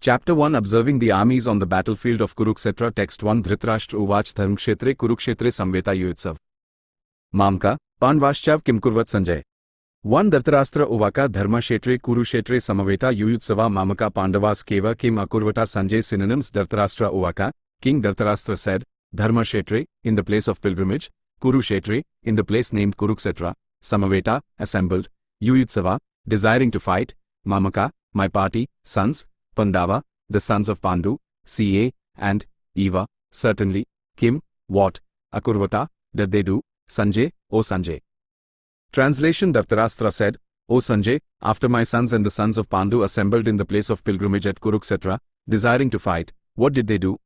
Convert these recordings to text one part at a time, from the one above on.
Chapter 1 Observing the armies on the battlefield of Kurukshetra. Text 1 Dhritarashtra Uvach Dharmkshetre Kurukshetre Samveta Yuyutsav Mamka, Pandvaschav Kimkurvat Sanjay 1 Dhritarashtra Uvaka Dharmashetre Kurukshetre Samaveta Yuyutsava Mamaka Pandavas Keva Kim Akurvata Sanjay. Synonyms. Dhritarashtra Uvaka, King Dhritarashtra said, Dharmashetre, in the place of pilgrimage, Kurukshetre, in the place named Kurukshetra, Samaveta, assembled, Yuyutsava, desiring to fight, Mamaka, my party, sons, Pandava, the sons of Pandu, Ca, and Eva, certainly, Kim, what, Akurvata, did they do, Sanjay, O Sanjay. Translation. Dhritarashtra said, O Sanjay, after my sons and the sons of Pandu assembled in the place of pilgrimage at Kurukshetra, desiring to fight, what did they do?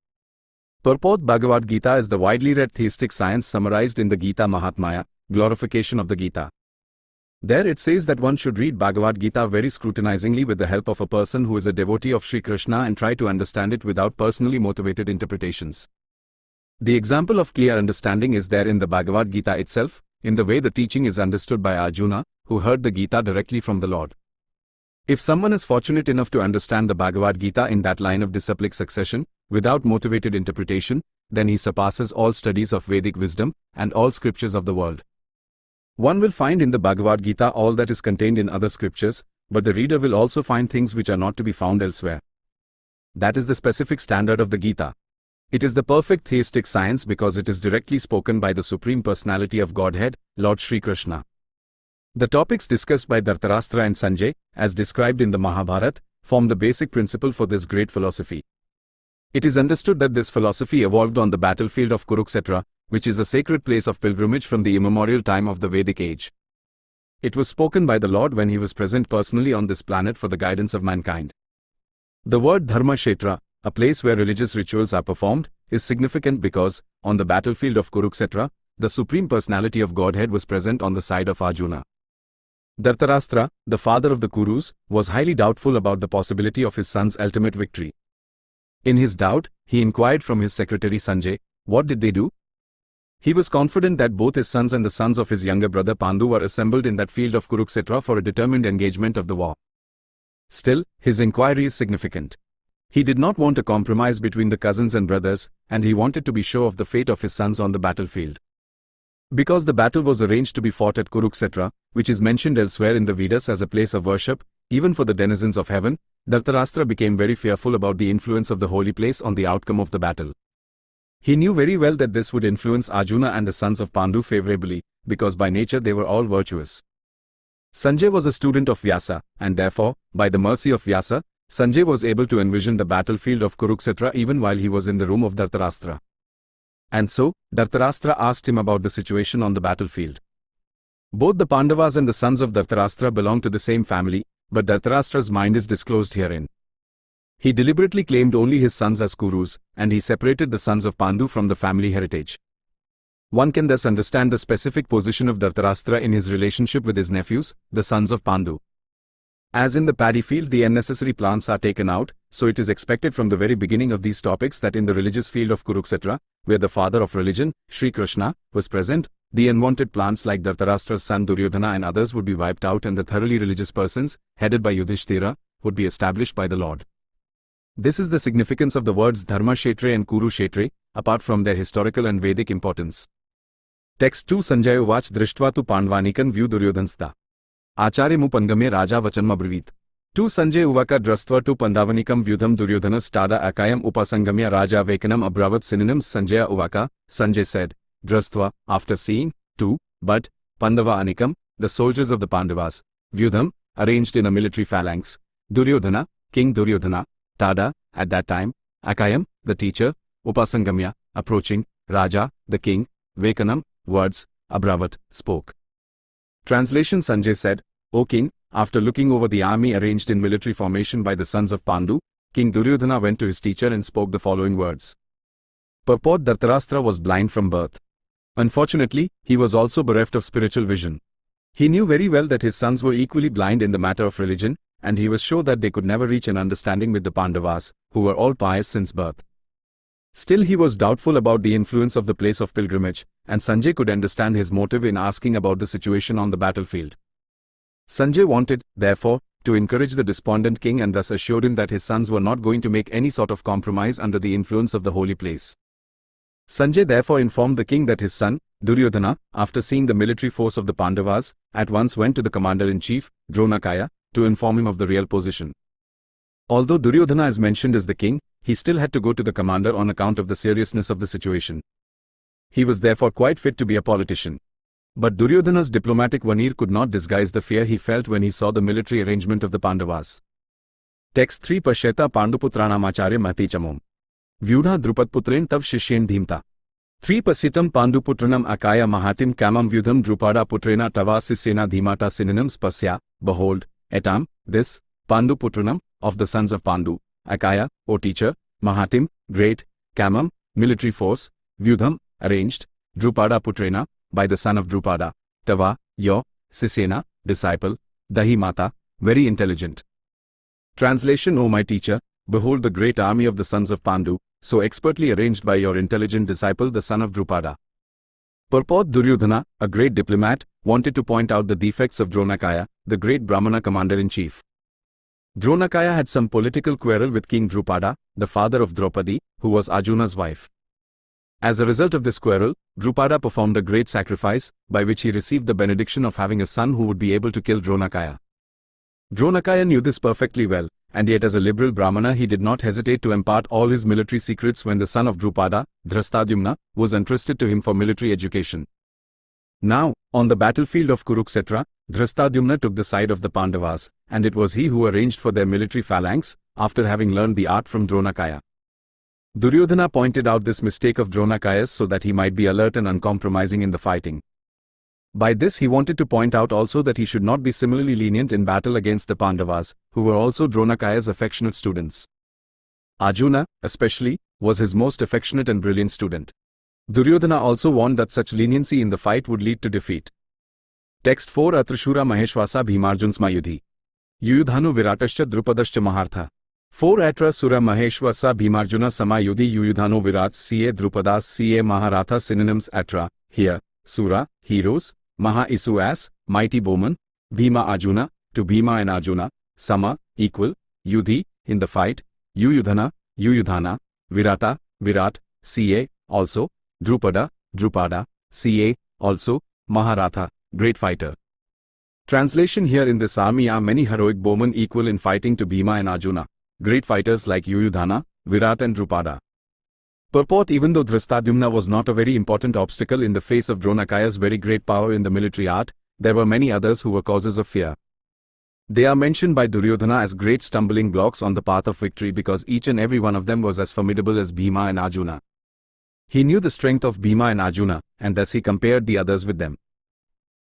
Purport. Bhagavad Gita is the widely read theistic science summarized in the Gita Mahatmya, glorification of the Gita. There it says that one should read Bhagavad Gita very scrutinizingly with the help of a person who is a devotee of Sri Krishna and try to understand it without personally motivated interpretations. The example of clear understanding is there in the Bhagavad Gita itself, in the way the teaching is understood by Arjuna, who heard the Gita directly from the Lord. If someone is fortunate enough to understand the Bhagavad Gita in that line of disciplic succession, without motivated interpretation, then he surpasses all studies of Vedic wisdom and all scriptures of the world. One will find in the Bhagavad Gita all that is contained in other scriptures, but the reader will also find things which are not to be found elsewhere. That is the specific standard of the Gita. It is the perfect theistic science because it is directly spoken by the Supreme Personality of Godhead, Lord Sri Krishna. The topics discussed by Dhritarashtra and Sanjay, as described in the Mahabharata, form the basic principle for this great philosophy. It is understood that this philosophy evolved on the battlefield of Kurukshetra, which is a sacred place of pilgrimage from the immemorial time of the Vedic age. It was spoken by the Lord when he was present personally on this planet for the guidance of mankind. The word Dharmashetra, a place where religious rituals are performed, is significant because, on the battlefield of Kurukshetra, the Supreme Personality of Godhead was present on the side of Arjuna. Dhritarashtra, the father of the Kurus, was highly doubtful about the possibility of his son's ultimate victory. In his doubt, he inquired from his secretary Sanjay, what did they do? He was confident that both his sons and the sons of his younger brother Pandu were assembled in that field of Kurukshetra for a determined engagement of the war. Still, his inquiry is significant. He did not want a compromise between the cousins and brothers, and he wanted to be sure of the fate of his sons on the battlefield. Because the battle was arranged to be fought at Kurukshetra, which is mentioned elsewhere in the Vedas as a place of worship, even for the denizens of heaven, Dhritarashtra became very fearful about the influence of the holy place on the outcome of the battle. He knew very well that this would influence Arjuna and the sons of Pandu favorably, because by nature they were all virtuous. Sanjay was a student of Vyasa, and therefore, by the mercy of Vyasa, Sanjay was able to envision the battlefield of Kurukshetra even while he was in the room of Dhritarashtra. And so, Dhritarashtra asked him about the situation on the battlefield. Both the Pandavas and the sons of Dhritarashtra belong to the same family, but Dhritarashtra's mind is disclosed herein. He deliberately claimed only his sons as Kurus, and he separated the sons of Pandu from the family heritage. One can thus understand the specific position of Dhritarashtra in his relationship with his nephews, the sons of Pandu. As in the paddy field the unnecessary plants are taken out, so it is expected from the very beginning of these topics that in the religious field of Kurukshetra, where the father of religion, Sri Krishna, was present, the unwanted plants like Dhritarashtra's son Duryodhana and others would be wiped out and the thoroughly religious persons, headed by Yudhishthira, would be established by the Lord. This is the significance of the words Dharmashetre and Kurukshetre, apart from their historical and Vedic importance. Text 2 Sanjay Uvach Drishtva tu Pandvanikan Vyu Duryodhansta Acharya Mupangamya Raja Vachanma Brivit 2 Sanjay Uvaka Drastva tu Pandavanikam Vyudham Duryodhanas Tada Akayam Upasangamya Raja Vekanam Abravat. Synonyms. Sanjaya Uvaka, Sanjay said, Drastva, after seeing, 2, but, Pandava Anikam, the soldiers of the Pandavas, Vyudham, arranged in a military phalanx, Duryodhana, King Duryodhana, Tada, at that time, Akayam, the teacher, Upasangamya, approaching, Raja, the king, Vekanam, words, Abravat, spoke. Translation. Sanjay said, O king, after looking over the army arranged in military formation by the sons of Pandu, King Duryodhana went to his teacher and spoke the following words. Purport. Dhritarashtra was blind from birth. Unfortunately, he was also bereft of spiritual vision. He knew very well that his sons were equally blind in the matter of religion, and he was sure that they could never reach an understanding with the Pandavas, who were all pious since birth. Still he was doubtful about the influence of the place of pilgrimage, and Sanjay could understand his motive in asking about the situation on the battlefield. Sanjay wanted, therefore, to encourage the despondent king and thus assured him that his sons were not going to make any sort of compromise under the influence of the holy place. Sanjay therefore informed the king that his son, Duryodhana, after seeing the military force of the Pandavas, at once went to the commander-in-chief, Dronakaya, to inform him of the real position. Although Duryodhana is mentioned as the king, he still had to go to the commander on account of the seriousness of the situation. He was therefore quite fit to be a politician. But Duryodhana's diplomatic veneer could not disguise the fear he felt when he saw the military arrangement of the Pandavas. Text 3 Pashyeta Panduputranam Acharya Matichamom. Vyudha Drupadputren Tav Shishyen Dhimta. 3 Pasitam Panduputranam Akaya Mahatim Kamam Vyudham Drupada Putrena Tavasisena Dhimata synonyms Pasya, behold, etam, this, Panduputranam, of the sons of Pandu, Akaya, O teacher, Mahatim, great, Kamam, military force, Vyudham, arranged, Drupada Putrena, by the son of Drupada, Tava, your, Sisena, disciple, Dahimata, very intelligent. Translation O my teacher, behold the great army of the sons of Pandu, so expertly arranged by your intelligent disciple the son of Drupada. Purport Duryodhana, a great diplomat, wanted to point out the defects of Dronakaya, the great Brahmana commander-in-chief. Dronakaya had some political quarrel with King Drupada, the father of Draupadi, who was Arjuna's wife. As a result of this quarrel, Drupada performed a great sacrifice, by which he received the benediction of having a son who would be able to kill Dronakaya. Dronakaya knew this perfectly well, and yet as a liberal Brahmana he did not hesitate to impart all his military secrets when the son of Drupada, Dhristadyumna, was entrusted to him for military education. Now, on the battlefield of Kurukshetra, Dhristadyumna took the side of the Pandavas, and it was he who arranged for their military phalanx, after having learned the art from Dronakaya. Duryodhana pointed out this mistake of Dronakaya's so that he might be alert and uncompromising in the fighting. By this he wanted to point out also that he should not be similarly lenient in battle against the Pandavas, who were also Dronakaya's affectionate students. Arjuna, especially, was his most affectionate and brilliant student. Duryodhana also warned that such leniency in the fight would lead to defeat. Text 4 Atrashura Maheshwasa Bhimarjunsma Yudhi. Yuyudhanu Viratascha Drupadascha Mahartha. 4 Atra Sura Maheshwasa Bhimarjuna Sama Yudhi Yuyudhanu Virat Ca Drupadas Ca Maharatha synonyms Atra, here, Sura, heroes, Maha Isu as, mighty bowman, Bhima Arjuna, to Bhima and Arjuna, Sama, equal, Yudhi, in the fight, Yuyudhana, Yuyudhana, Virata, Virat, Ca, also, Drupada, Drupada, Ca, also, Maharatha, great fighter. Translation Here in this army are many heroic bowmen equal in fighting to Bhima and Arjuna, great fighters like Yuyudhana, Virat and Drupada. Purport Even though Dhristadyumna was not a very important obstacle in the face of Dronakaya's very great power in the military art, there were many others who were causes of fear. They are mentioned by Duryodhana as great stumbling blocks on the path of victory because each and every one of them was as formidable as Bhima and Arjuna. He knew the strength of Bhima and Arjuna, and thus he compared the others with them.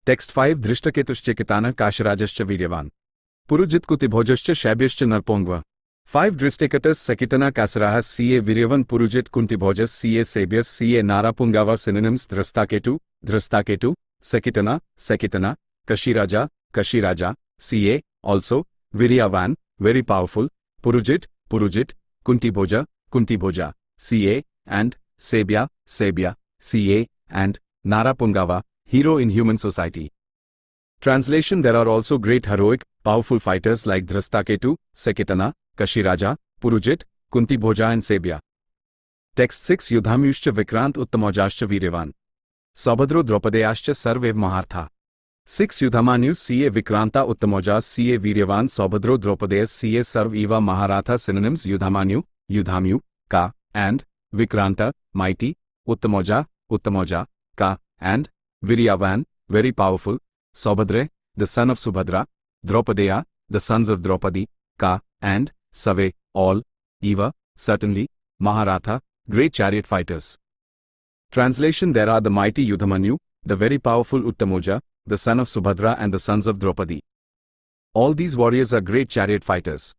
Text 5 Drishtaketushchekitana Kasharajascha Viryavan. Purujit Kutibhojascha Shabhyascha Narpongva. 5 Dristekatas Sakitana Kasarahas Ca Viryavan Purujit Kuntibhojas Ca Sabyas Ca Narapungava synonyms Dhristaketu, Dhristaketu, Sakitana, Sakitana, Kashiraja, Kashiraja, Ca, also, Viryavan, very powerful, Purujit, Purujit, Kuntibhoja, Kuntibhoja, Ca, and Sabya, Sabya, Ca, and Narapungava, hero in human society. Translation There are also great heroic, powerful fighters like Dhristaketu, Sakitana, Kashiraja, Purujit, Kuntibhoja and Sabya. Text 6 Yudhamyushcha Vikrant Uttamojascha Viryavan. Saubhadro Draupadeyascha Sarvev Mahartha. 6 Yudhamanyus Ca Vikranta Uttamojas Ca Viryavan Saubhadro Draupadeyas Ca Sarv Eva Maharatha synonyms Yudhamanyu, Yudhamyu, Ka, and Vikranta, mighty, Uttamoja, Uttamoja, Ka, and Viryavan, very powerful, Saubhadre, the son of Subhadra, Draupadeya, the sons of Draupadi, Ka, and Save, all, Eva, certainly, Maharatha, great chariot fighters. Translation There are the mighty Yudhamanyu, the very powerful Uttamoja, the son of Subhadra and the sons of Draupadi. All these warriors are great chariot fighters.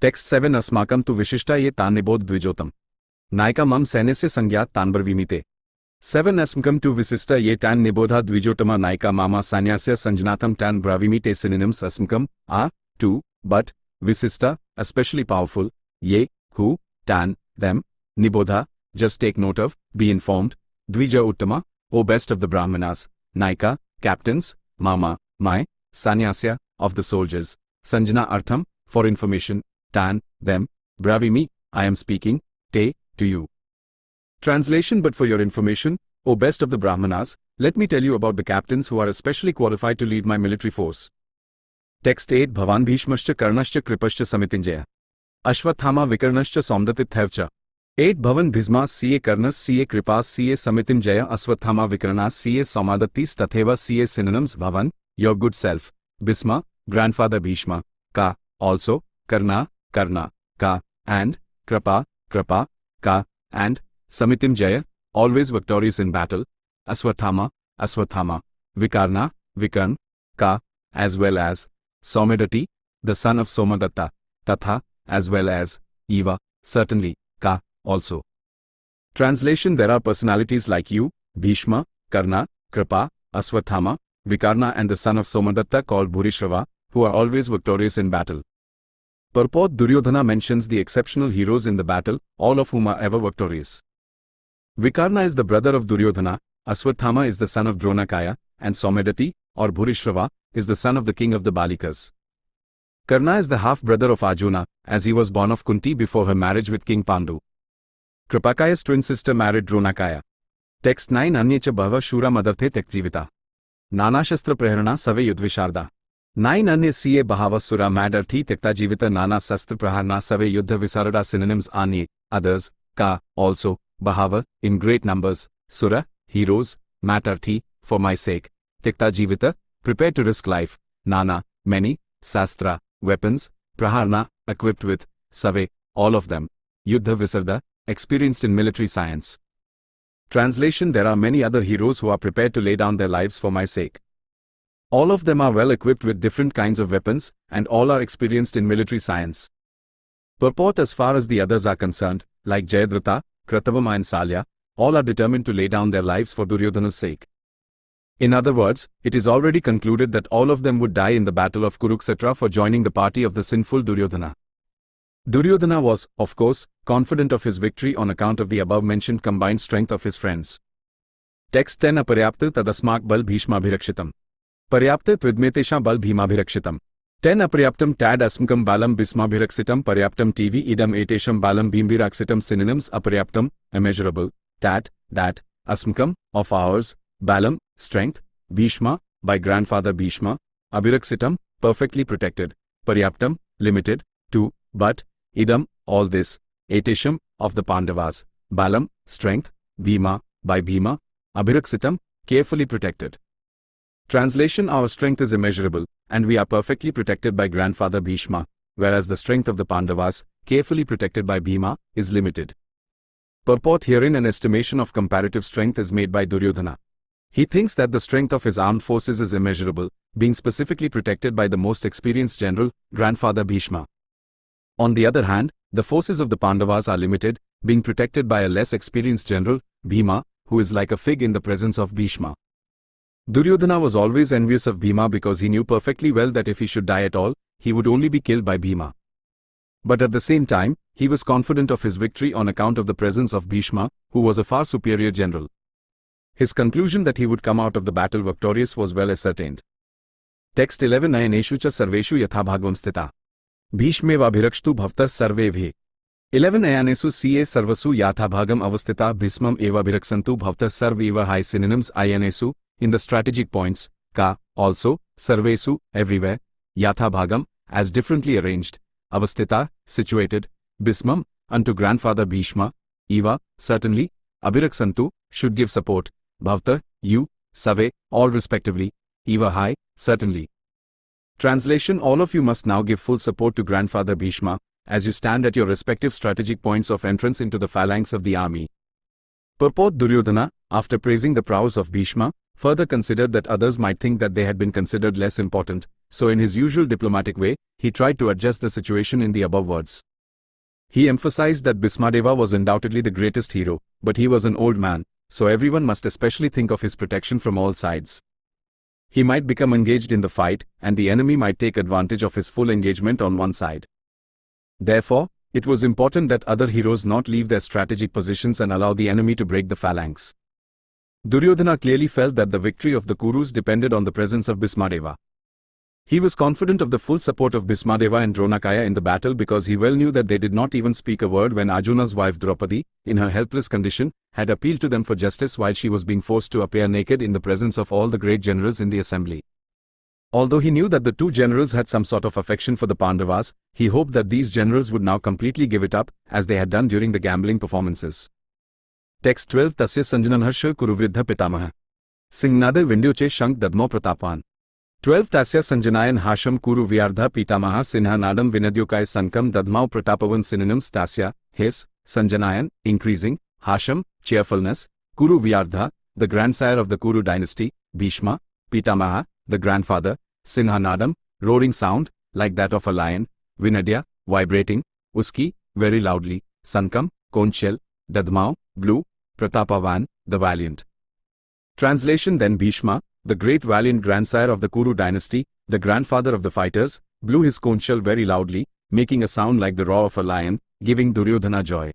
Text 7 Asmakam tu Vishishta ye tan nibodh dvijotam. Naika mam sainasya sangyat tanbar vimite. 7 Asmakam tu Visista ye tan nibodha dvijotama naika mama sanyasya sanjanatam tan bravimite synonyms Asmakam, two, but, Visista, especially powerful, ye, who, tan, them, nibodha, just take note of, be informed, dvija uttama, O best of the Brahmanas, naika, captains, mama, my, sanyasya, of the soldiers, Sanjana Artham, for information, tan, them, bravimi, I am speaking, te, to you. Translation: but for your information, O best of the Brahmanas, let me tell you about the captains who are especially qualified to lead my military force. Text 8 Bhavan Bhishmascha Karnascha Kripascha Samitinjaya. Ashwathama Vikarnascha Somdatithevcha. 8 Bhavan Bhismas ca Karnas ca Kripas ca Samitinjaya Aswathama Vikarnas ca Somadatis Tatheva ca synonyms Bhavan, your good self, Bhisma, grandfather Bhishma, Ka, also, Karna, Karna, Ka, and, Krapa, Krapa, Ka, and, Samitimjaya, always victorious in battle, Aswathama, Aswathama, Vikarna, Vikarn, Ka, as well as, Somedati, the son of Somadatta, Tatha, as well as, Eva, certainly, Ka, also. Translation: there are personalities like you, Bhishma, Karna, Kripa, Aswathama, Vikarna and the son of Somadatta called Bhurishrava, who are always victorious in battle. Purport: Duryodhana mentions the exceptional heroes in the battle, all of whom are ever victorious. Vikarna is the brother of Duryodhana, Aswathama is the son of Dronakaya, and Somedati, or Bhurishrava, is the son of the king of the Balikas. Karna is the half-brother of Arjuna, as he was born of Kunti before her marriage with King Pandu. Kripakaya's twin sister married Dronakaya. Text 9 Anyecha Bhava Shura Madarthe Tekjivita. Nanashastra Praharana Save Yudvisharda. 9 Anya Ca Bahava Sura Madarthi Tekta Jivita Nana Sastra Praharana Save Yuddha Visarada synonyms Anye, others, Ka, also, Bahava, in great numbers, Sura, heroes, Matarthi, for my sake, Tekta Jivita, prepared to risk life, Nana, many, Sastra, weapons, Praharna, equipped with, Save, all of them, Yuddha Visarda, experienced in military science. Translation: there are many other heroes who are prepared to lay down their lives for my sake. All of them are well equipped with different kinds of weapons, and all are experienced in military science. Purport: as far as the others are concerned, like Jayadratha, Kratavama and Salya, all are determined to lay down their lives for Duryodhana's sake. In other words, it is already concluded that all of them would die in the battle of Kurukshetra for joining the party of the sinful Duryodhana. Duryodhana was, of course, confident of his victory on account of the above-mentioned combined strength of his friends. Text 10 Aparyapta Tadasmak Bal Bhishmabhirakshitam. Paryapta Tvidmetesha Bal Bhimabhirakshitam. 10 Aparyaptam Tad Asmkam Balam Bhismabhiraksitam Paryaptam TV Idam Etesham Balam Bhimbiraksitam synonyms Aparyaptam, immeasurable, Tat, that, Asmkam, of ours, Balam, strength, Bhishma, by grandfather Bhishma, Abhiraksitam, perfectly protected, Paryaptam, limited, to, but, Idam, all this, Etesham, of the Pandavas, Balam, strength, Bhima, by Bhima, Abhiraksitam, carefully protected. Translation: our strength is immeasurable, and we are perfectly protected by grandfather Bhishma, whereas the strength of the Pandavas, carefully protected by Bhima, is limited. Purport: herein an estimation of comparative strength is made by Duryodhana. He thinks that the strength of his armed forces is immeasurable, being specifically protected by the most experienced general, grandfather Bhishma. On the other hand, the forces of the Pandavas are limited, being protected by a less experienced general, Bhima, who is like a fig in the presence of Bhishma. Duryodhana was always envious of Bhima because he knew perfectly well that if he should die at all, he would only be killed by Bhima. But at the same time, he was confident of his victory on account of the presence of Bhishma, who was a far superior general. His conclusion that he would come out of the battle victorious was well ascertained. Text 11 Nayaneshu cha sarveshu yatha bhagvam sthita. Bhishmevabhirakshtu bhavtas sarvevhe. 11 Ayanesu ca sarvasu yatha bhagam avastita bhismam evabhiraksantu bhavtas sarveva. High synonyms Ayanesu, in the strategic points, Ka, also, Sarvesu, everywhere, Yatha bhagam, as differently arranged, Avastita, situated, Bhismam, unto grandfather Bhishma, Eva, certainly, Abhiraksantu, should give support, Bhavta, you, Save, all respectively, Eva high, certainly. Translation: all of you must now give full support to grandfather Bhishma, as you stand at your respective strategic points of entrance into the phalanx of the army. Purport: Duryodhana, after praising the prowess of Bhishma, further considered that others might think that they had been considered less important, so in his usual diplomatic way, he tried to adjust the situation in the above words. He emphasized that Bhismadeva was undoubtedly the greatest hero, but he was an old man, so everyone must especially think of his protection from all sides. He might become engaged in the fight, and the enemy might take advantage of his full engagement on one side. Therefore, it was important that other heroes not leave their strategic positions and allow the enemy to break the phalanx. Duryodhana clearly felt that the victory of the Kurus depended on the presence of Bhismadeva. He was confident of the full support of Bhismadeva and Dronakaya in the battle because he well knew that they did not even speak a word when Arjuna's wife Draupadi, in her helpless condition, had appealed to them for justice while she was being forced to appear naked in the presence of all the great generals in the assembly. Although he knew that the two generals had some sort of affection for the Pandavas, he hoped that these generals would now completely give it up, as they had done during the gambling performances. Text 12 Tasya Sanjananharsha Kuru Vridha Pitamaha Singnade Vindyoche Shank Dadmo Pratapan 12 Tasya Sanjanayan Hasham Kuru Vyardha Pitamaha Sinha Nadam Vinadyokai Sankam Dadmau Pratapavan synonyms Tasya, his, Sanjanayan, increasing, Hasham, cheerfulness, Kuru Vyardha, the grandsire of the Kuru dynasty, Bhishma, Pitamaha, the grandfather, Sinha Nadam, roaring sound, like that of a lion, Vinadya, vibrating, Uski, very loudly, Sankam, conch shell, Dadmau, blue, Pratapavan, the valiant. Translation Then Bhishma, the great valiant grandsire of the Kuru dynasty, the grandfather of the fighters, blew his conch shell very loudly, making a sound like the roar of a lion, giving Duryodhana joy.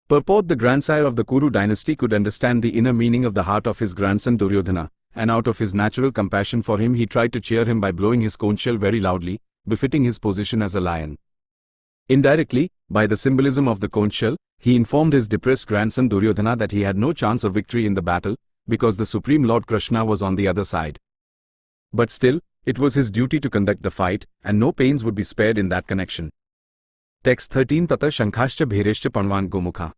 Purport The grandsire of the Kuru dynasty could understand the inner meaning of the heart of his grandson Duryodhana, and out of his natural compassion for him he tried to cheer him by blowing his conch shell very loudly, befitting his position as a lion. Indirectly, by the symbolism of the conch shell, he informed his depressed grandson Duryodhana that he had no chance of victory in the battle, because the Supreme Lord Krishna was on the other side. But still, it was his duty to conduct the fight, and no pains would be spared in that connection. Text 13 Tata Shankhascha Bhereshcha Panvan Gomukha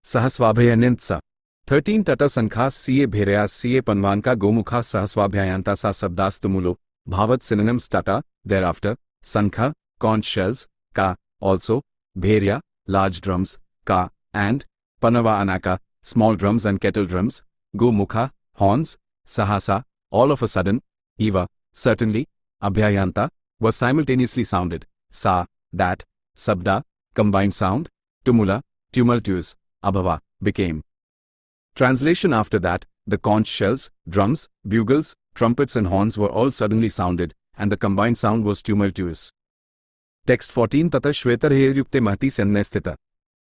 Sahasvabhayanintsa 13 Tata Sankhas Siye Bherayas Siye Panvan Ka Gomukha Sahasvabhyayanta Sa Sabdastumulo Bhavat synonyms Tata, thereafter, Sankha, conch shells, Ka, also, Bherya, large drums, Ka, and, Panava Anaka, small drums and kettle drums, Gomukha, horns, Sahasa, all of a sudden, Eva, certainly, Abhyayanta, was simultaneously sounded, Sa, that, Sabda, combined sound, Tumula, tumultuous, Abhava, became. Translation After that, the conch shells, drums, bugles, trumpets and horns were all suddenly sounded, and the combined sound was tumultuous. Text 14 Tata Shvetarheyukte Mahti Sennestita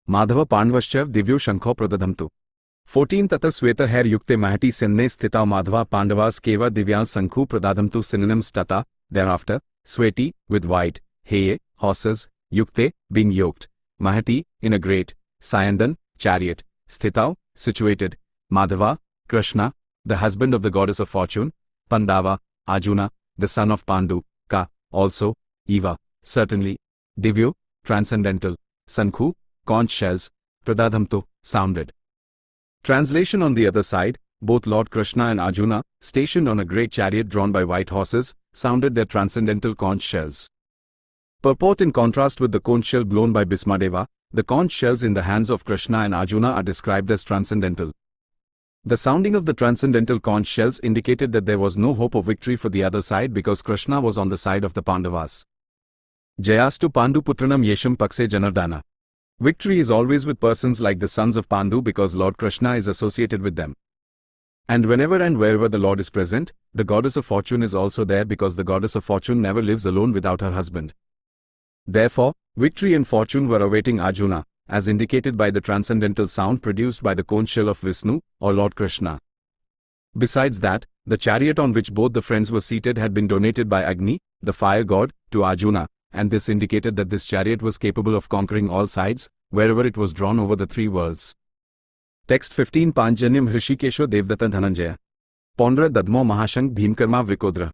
Madhava Pandvascha Divyo Shankho Pradadhamtu 14 Tata Sweta Yukte Mahati Senne Sthita Madhava Pandavas Keva Divyal Sankhu Pradadhamtu synonyms Tata, thereafter, Sweti, with white, Heye, horses, Yukte, being yoked, Mahati, in a great, Sayandan, chariot, Sthitau, situated, Madhava, Krishna, the husband of the goddess of fortune, Pandava, Arjuna, the son of Pandu, Ka, also, Eva, certainly, Divyo, transcendental, Sankhu, conch shells, Pradadhamtu, sounded. Translation On the other side, both Lord Krishna and Arjuna, stationed on a great chariot drawn by white horses, sounded their transcendental conch shells. Purport In contrast with the conch shell blown by Bhismadeva, the conch shells in the hands of Krishna and Arjuna are described as transcendental. The sounding of the transcendental conch shells indicated that there was no hope of victory for the other side because Krishna was on the side of the Pandavas. Jayastu Pandu Putranam Yesham Pakse Janardana. Victory is always with persons like the sons of Pandu because Lord Krishna is associated with them. And whenever and wherever the Lord is present, the goddess of fortune is also there because the goddess of fortune never lives alone without her husband. Therefore, victory and fortune were awaiting Arjuna, as indicated by the transcendental sound produced by the conch shell of Vishnu, or Lord Krishna. Besides that, the chariot on which both the friends were seated had been donated by Agni, the fire god, to Arjuna, and this indicated that this chariot was capable of conquering all sides, wherever it was drawn over the three worlds. Text 15 Panjanyam Hrishikesho Devdata Dhananjaya Pondra Dadmo Mahashank Bhimkarma Vrikodra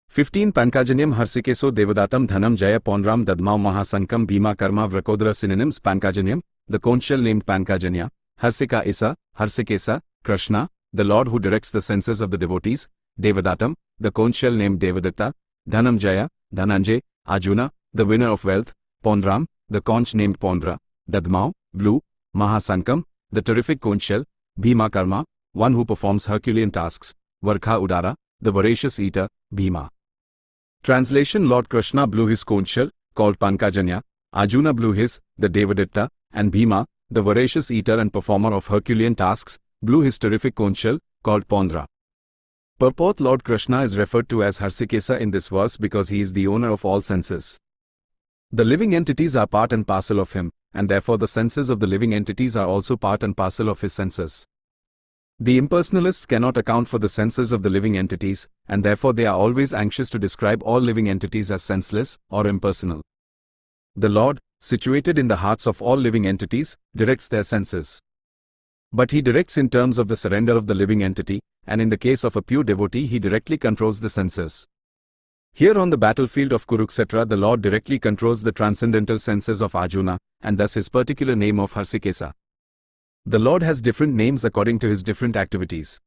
15 Pankajanyam Harsikeso Devadatam Dhanam Jaya Pondram Dadmau Mahasankam Bhima Karma Vrakodra synonyms Pankajanyam, the conch shell named Pankajanya, Harsika Isa, Harsikesa, Krishna, the Lord who directs the senses of the devotees, Devadatam, the conch shell named Devadatta, Dhanam Jaya, Dhananjay, Arjuna, the winner of wealth, Pondram, the conch named Pondra, Dadmau, blue, Mahasankam, the terrific conch shell, Bhima Karma, one who performs Herculean tasks, Varkha Udara, the voracious eater, Bhima. Translation Lord Krishna blew his conch shell, called Pankajanya, Arjuna blew his, the Devadatta, and Bhima, the voracious eater and performer of Herculean tasks, blew his terrific conch shell, called Pondra. Purport Lord Krishna is referred to as Harsikesa in this verse because he is the owner of all senses. The living entities are part and parcel of him, and therefore the senses of the living entities are also part and parcel of his senses. The impersonalists cannot account for the senses of the living entities, and therefore they are always anxious to describe all living entities as senseless or impersonal. The Lord, situated in the hearts of all living entities, directs their senses. But he directs in terms of the surrender of the living entity, and in the case of a pure devotee he directly controls the senses. Here on the battlefield of Kurukshetra the Lord directly controls the transcendental senses of Arjuna, and thus his particular name of Harsikesa. The Lord has different names according to his different activities.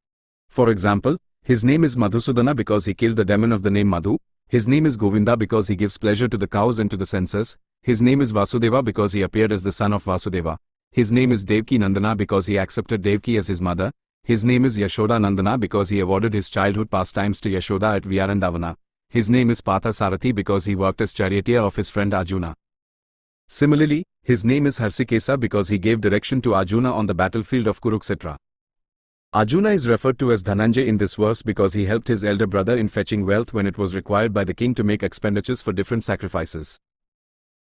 For example, his name is Madhusudana because he killed the demon of the name Madhu, his name is Govinda because he gives pleasure to the cows and to the senses, his name is Vasudeva because he appeared as the son of Vasudeva, his name is Devki Nandana because he accepted Devki as his mother, his name is Yashoda Nandana because he awarded his childhood pastimes to Yashoda at Vyarandavana, his name is Partha Sarathi because he worked as charioteer of his friend Arjuna. Similarly, his name is Harsikesa because he gave direction to Arjuna on the battlefield of Kurukshetra. Arjuna is referred to as Dhananjay in this verse because he helped his elder brother in fetching wealth when it was required by the king to make expenditures for different sacrifices.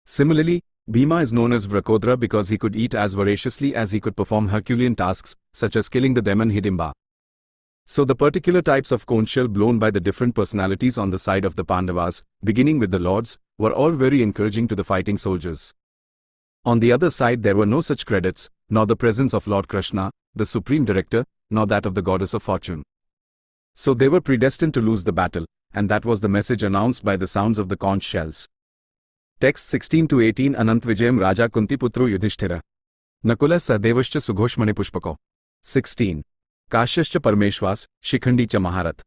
Similarly, Bhima is known as Vrakodra because he could eat as voraciously as he could perform Herculean tasks, such as killing the demon Hidimba. So the particular types of conch shell blown by the different personalities on the side of the Pandavas, beginning with the lords, were all very encouraging to the fighting soldiers. On the other side there were no such credits, nor the presence of Lord Krishna, the supreme director, nor that of the goddess of fortune. So they were predestined to lose the battle, and that was the message announced by the sounds of the conch shells. Text 16-18 Anant Vijayam Raja Kunti Putru Yudhishthira Nakula Sadevascha Sughoshmani Pushpako 16. Kashyascha Parmeshwas, Shikhandi cha Maharat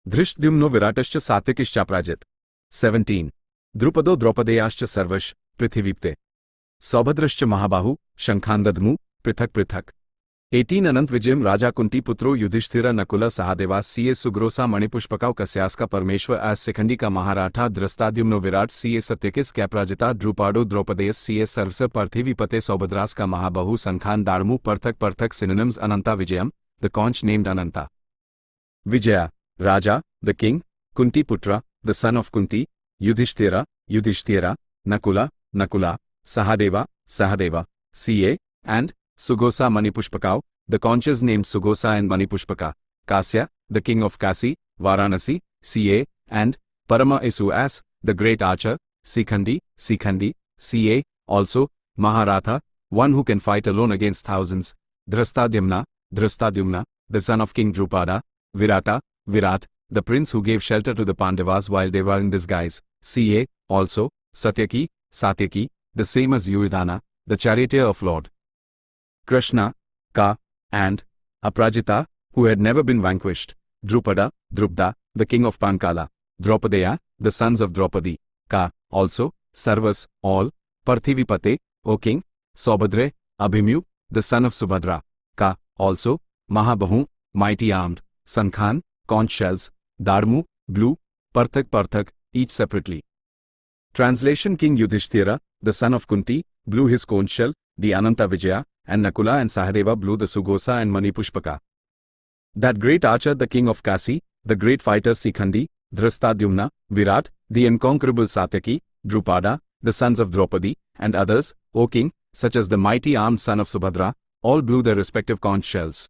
Dhrishtyumno Viratascha Satyakischa Prajit 17. Drupado Draupadeyascha Sarvash, Prithivipte Saubhadrascha Mahabahu, Shankhandadmu, Prithak Prithak 18. Anant Vijayam Raja Kunti Putro Yudhishthira Nakula Sahadevas CA Sugrosa Manipushpakau Kasyaska Parmeshwar as Sikhandi ka Maharatha Drastadyumno Virat CA Satyakis Kaprajita Drupado Draupadeyas CA Sarvsa Parthivipate Saubhadras ka Mahabahu Sankhan Darmu Parthak Parthak synonyms Ananta Vijayam, the conch named Ananta. Vijaya, Raja, the king, Kunti Putra, the son of Kunti, Yudhishthira, Yudhishthira, Nakula, Nakula, Sahadeva, Sahadeva, CA, and Sugosa Manipushpakau, the conches named Sugosa and Manipushpaka, Kasya, the king of Kasi, Varanasi, CA, and Parama Isu as, the great archer, Sikhandi, Sikhandi, CA, also, Maharatha, one who can fight alone against thousands, Drastadyumna, Drastadyumna, the son of King Drupada, Virata, Virat, the prince who gave shelter to the Pandavas while they were in disguise, CA, also, Satyaki, Satyaki, the same as Yuyudhana, the charioteer of Lord Krishna, Ka, and Aprajita, who had never been vanquished, Drupada, Drupda, the king of Pankala, Draupadeya, the sons of Draupadi, Ka, also, Sarvas, all, Parthivipate, O king, Saubhadre, Abhimyu, the son of Subhadra, Ka, also, Mahabahu, mighty armed, Sankhan, conch shells, Darmu, blue, Parthak Parthak, each separately. Translation King Yudhishthira, the son of Kunti, blew his conch shell, the Ananta Vijaya, and Nakula and Sahadeva blew the Sugosa and Manipushpaka. That great archer the king of Kasi, the great fighter Sikhandi, Drastadyumna, Virat, the incomparable Satyaki, Drupada, the sons of Draupadi, and others, O king, such as the mighty armed son of Subhadra, all blew their respective conch shells.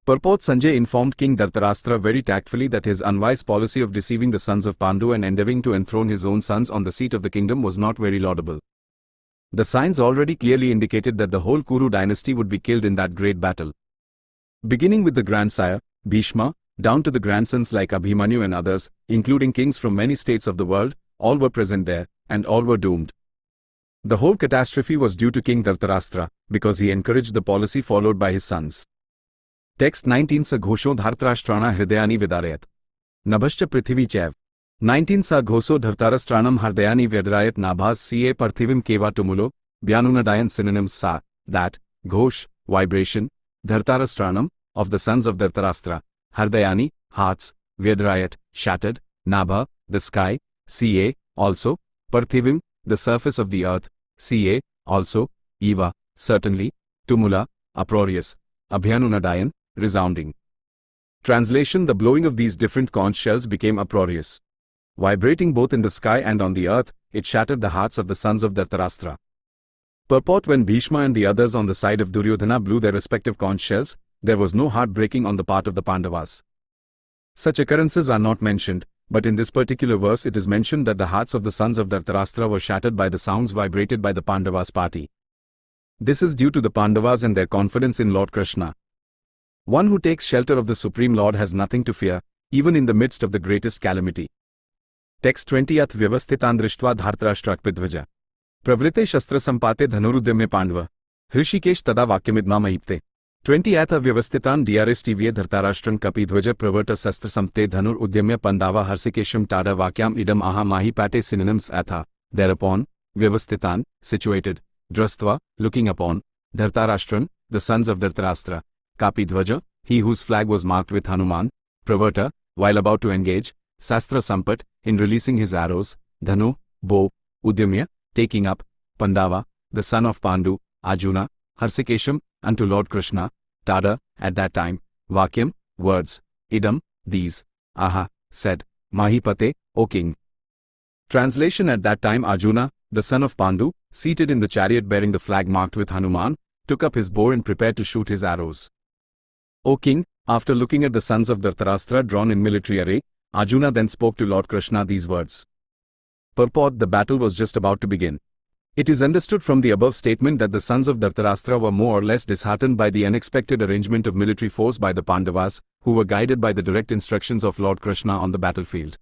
Purport Sanjay informed King Dhartarashtra very tactfully that his unwise policy of deceiving the sons of Pandu and endeavoring to enthrone his own sons on the seat of the kingdom was not very laudable. The signs already clearly indicated that the whole Kuru dynasty would be killed in that great battle. Beginning with the grandsire, Bhishma, down to the grandsons like Abhimanyu and others, including kings from many states of the world, all were present there, and all were doomed. The whole catastrophe was due to King Dhartarashtra, because he encouraged the policy followed by his sons. Text 19 Sa Ghosho Dhartarashtrana Hridayani Vidarayat Nabhascha Prithvi Chaiv 19 Sa Ghoso Dhartarashtranam Hardayani Vedrayat Nabhas Ca Parthivim Keva Tumulo, Byanunadayan synonyms Sa, that, Ghosh, vibration, Dhartarastranam, of the sons of Dhartarashtra, Hardayani, hearts, Vedrayat, shattered, Nabha, the sky, Ca, also, Parthivim, the surface of the earth, Ca, also, Eva, certainly, Tumula, uproarious, Abhyanunadayan, resounding. Translation The blowing of these different conch shells became uproarious. Vibrating both in the sky and on the earth, it shattered the hearts of the sons of Dhartarashtra. Purport When Bhishma and the others on the side of Duryodhana blew their respective conch shells, there was no heart breaking on the part of the Pandavas. Such occurrences are not mentioned, but in this particular verse it is mentioned that the hearts of the sons of Dhritarashtra were shattered by the sounds vibrated by the Pandavas' party. This is due to the Pandavas and their confidence in Lord Krishna. One who takes shelter of the Supreme Lord has nothing to fear, even in the midst of the greatest calamity. Text 20 Ath vyavasthitan drishtva dhartarashtrakpidvaja. Pravrite shastra sampate dhanurudyame pandva. Hrishikesh tada vakyamidma mahipte. 20 Ath vyavasthitan drstva dhartarashtran kapidvaja pravarta sastra sampte dhanur udyamya pandava harsikesham tada vakyam idam aha mahipate synonyms atha. Thereupon, vyavasthitan, situated, drastva, looking upon, Dhartarashtran, the sons of Dhritarashtra, Kapidvaja, he whose flag was marked with Hanuman, Pravarta, while about to engage, Sastra Sampat, in releasing his arrows, Dhanu, bow, Udyamya, taking up, Pandava, the son of Pandu, Arjuna, Harsikesham, unto Lord Krishna, Tada, at that time, Vakyam, words, Idam, these, Aha, said, Mahipate, O king. Translation At that time Arjuna, the son of Pandu, seated in the chariot bearing the flag marked with Hanuman, took up his bow and prepared to shoot his arrows. O king, after looking at the sons of Dhritarashtra drawn in military array, Arjuna then spoke to Lord Krishna these words. Purport: the battle was just about to begin. It is understood from the above statement that the sons of Dhritarashtra were more or less disheartened by the unexpected arrangement of military force by the Pandavas, who were guided by the direct instructions of Lord Krishna on the battlefield.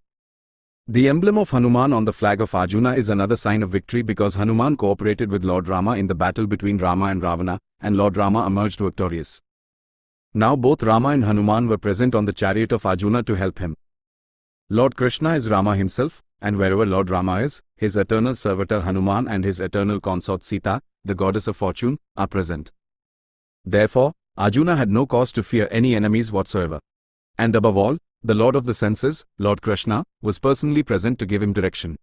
The emblem of Hanuman on the flag of Arjuna is another sign of victory because Hanuman cooperated with Lord Rama in the battle between Rama and Ravana, and Lord Rama emerged victorious. Now both Rama and Hanuman were present on the chariot of Arjuna to help him. Lord Krishna is Rama himself, and wherever Lord Rama is, his eternal servitor Hanuman and his eternal consort Sita, the goddess of fortune, are present. Therefore, Arjuna had no cause to fear any enemies whatsoever. And above all, the Lord of the senses, Lord Krishna, was personally present to give him direction.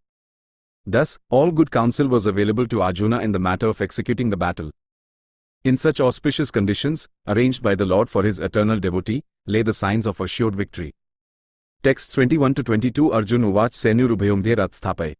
Thus, all good counsel was available to Arjuna in the matter of executing the battle. In such auspicious conditions, arranged by the Lord for his eternal devotee, lay the signs of assured victory. Texts 21-22 Arjun Uvach Senurubhayomdhe Rathsthapai.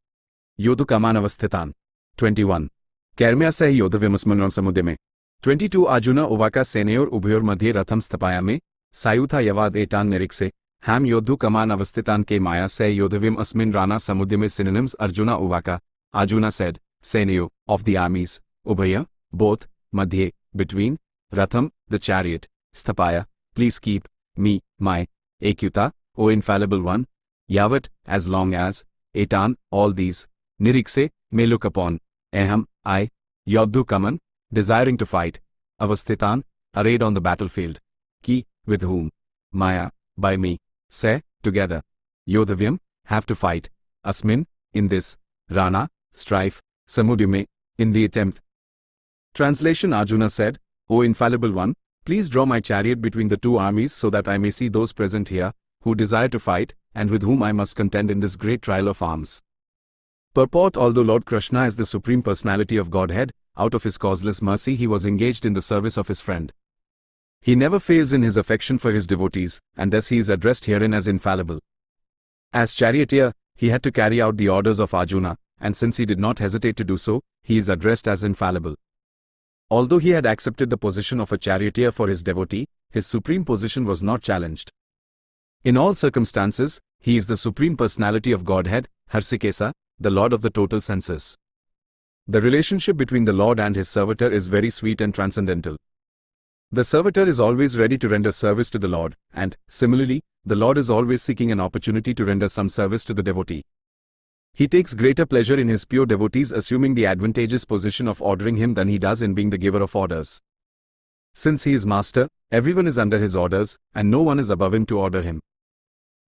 Yodhu Kamanavasthitan. 21. Kairmya Sah Yodhavimasmanon Samudeme. 22 Arjuna Uvaka Senayor Ubhayor Madhye Ratham Sthapayame. Sayutha Yavad Etan Nirikse. Ham Yodhu Kamanavasthitan Ke Maya Sah Yodhavim Asmin Rana Samudyame. Synonyms Arjuna Uvaka. Arjuna said, Senayo, of the armies, Ubhaya, both, Madhye, between, Ratham, the chariot, Sthapaya, please keep, me, my, Akyuta, O infallible one, Yavat, as long as, Etan, all these, Nirikse, may look upon, Aham, I, Yodhu Kaman, desiring to fight, Avasthitan, arrayed on the battlefield, Ki, with whom, Maya, by me, Se, together, Yodhavyam, have to fight, Asmin, in this, Rana, strife, Samudyame, in the attempt. Translation Arjuna said, O infallible one, please draw my chariot between the two armies so that I may see those present here, who desire to fight, and with whom I must contend in this great trial of arms. Purport: although Lord Krishna is the Supreme Personality of Godhead, out of his causeless mercy he was engaged in the service of his friend. He never fails in his affection for his devotees, and thus he is addressed herein as infallible. As charioteer, he had to carry out the orders of Arjuna, and since he did not hesitate to do so, he is addressed as infallible. Although he had accepted the position of a charioteer for his devotee, his supreme position was not challenged. In all circumstances, he is the Supreme Personality of Godhead, Harsikesa, the Lord of the total senses. The relationship between the Lord and his servitor is very sweet and transcendental. The servitor is always ready to render service to the Lord, and, similarly, the Lord is always seeking an opportunity to render some service to the devotee. He takes greater pleasure in his pure devotees assuming the advantageous position of ordering him than he does in being the giver of orders. Since he is master, everyone is under his orders, and no one is above him to order him.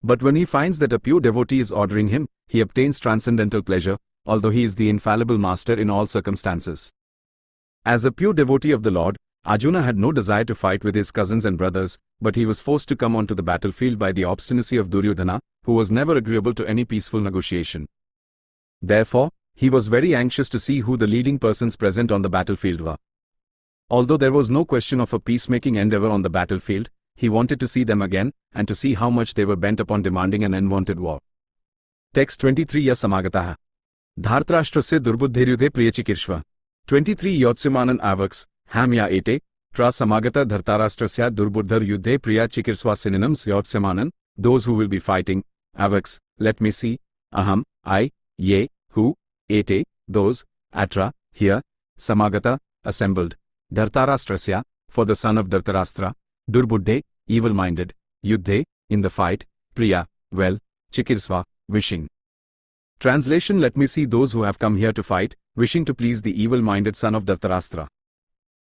But when he finds that a pure devotee is ordering him, he obtains transcendental pleasure, although he is the infallible master in all circumstances. As a pure devotee of the Lord, Arjuna had no desire to fight with his cousins and brothers, but he was forced to come onto the battlefield by the obstinacy of Duryodhana, who was never agreeable to any peaceful negotiation. Therefore, he was very anxious to see who the leading persons present on the battlefield were. Although there was no question of a peacemaking endeavor on the battlefield, he wanted to see them again, and to see how much they were bent upon demanding an unwanted war. Text 23 Ya Samagataha. Dhartrashtrasya Durbuddhiryudhe Priyachikirshva. 23 Yotsumanan Avaks, Ham Ya Ete, tra samagata dhartarashtrasya durbuddhar yuddhe priya chikirsva synonyms yotsamanan, those who will be fighting, avaks, let me see, aham, I, ye, who, ete, those, atra, here, samagata, assembled, dhartarashtrasya, for the son of Dhartarashtra, durbuddhe, evil-minded, yuddhe, in the fight, priya, well, chikirsva, wishing. Translation: let me see those who have come here to fight, wishing to please the evil-minded son of Dhartarashtra.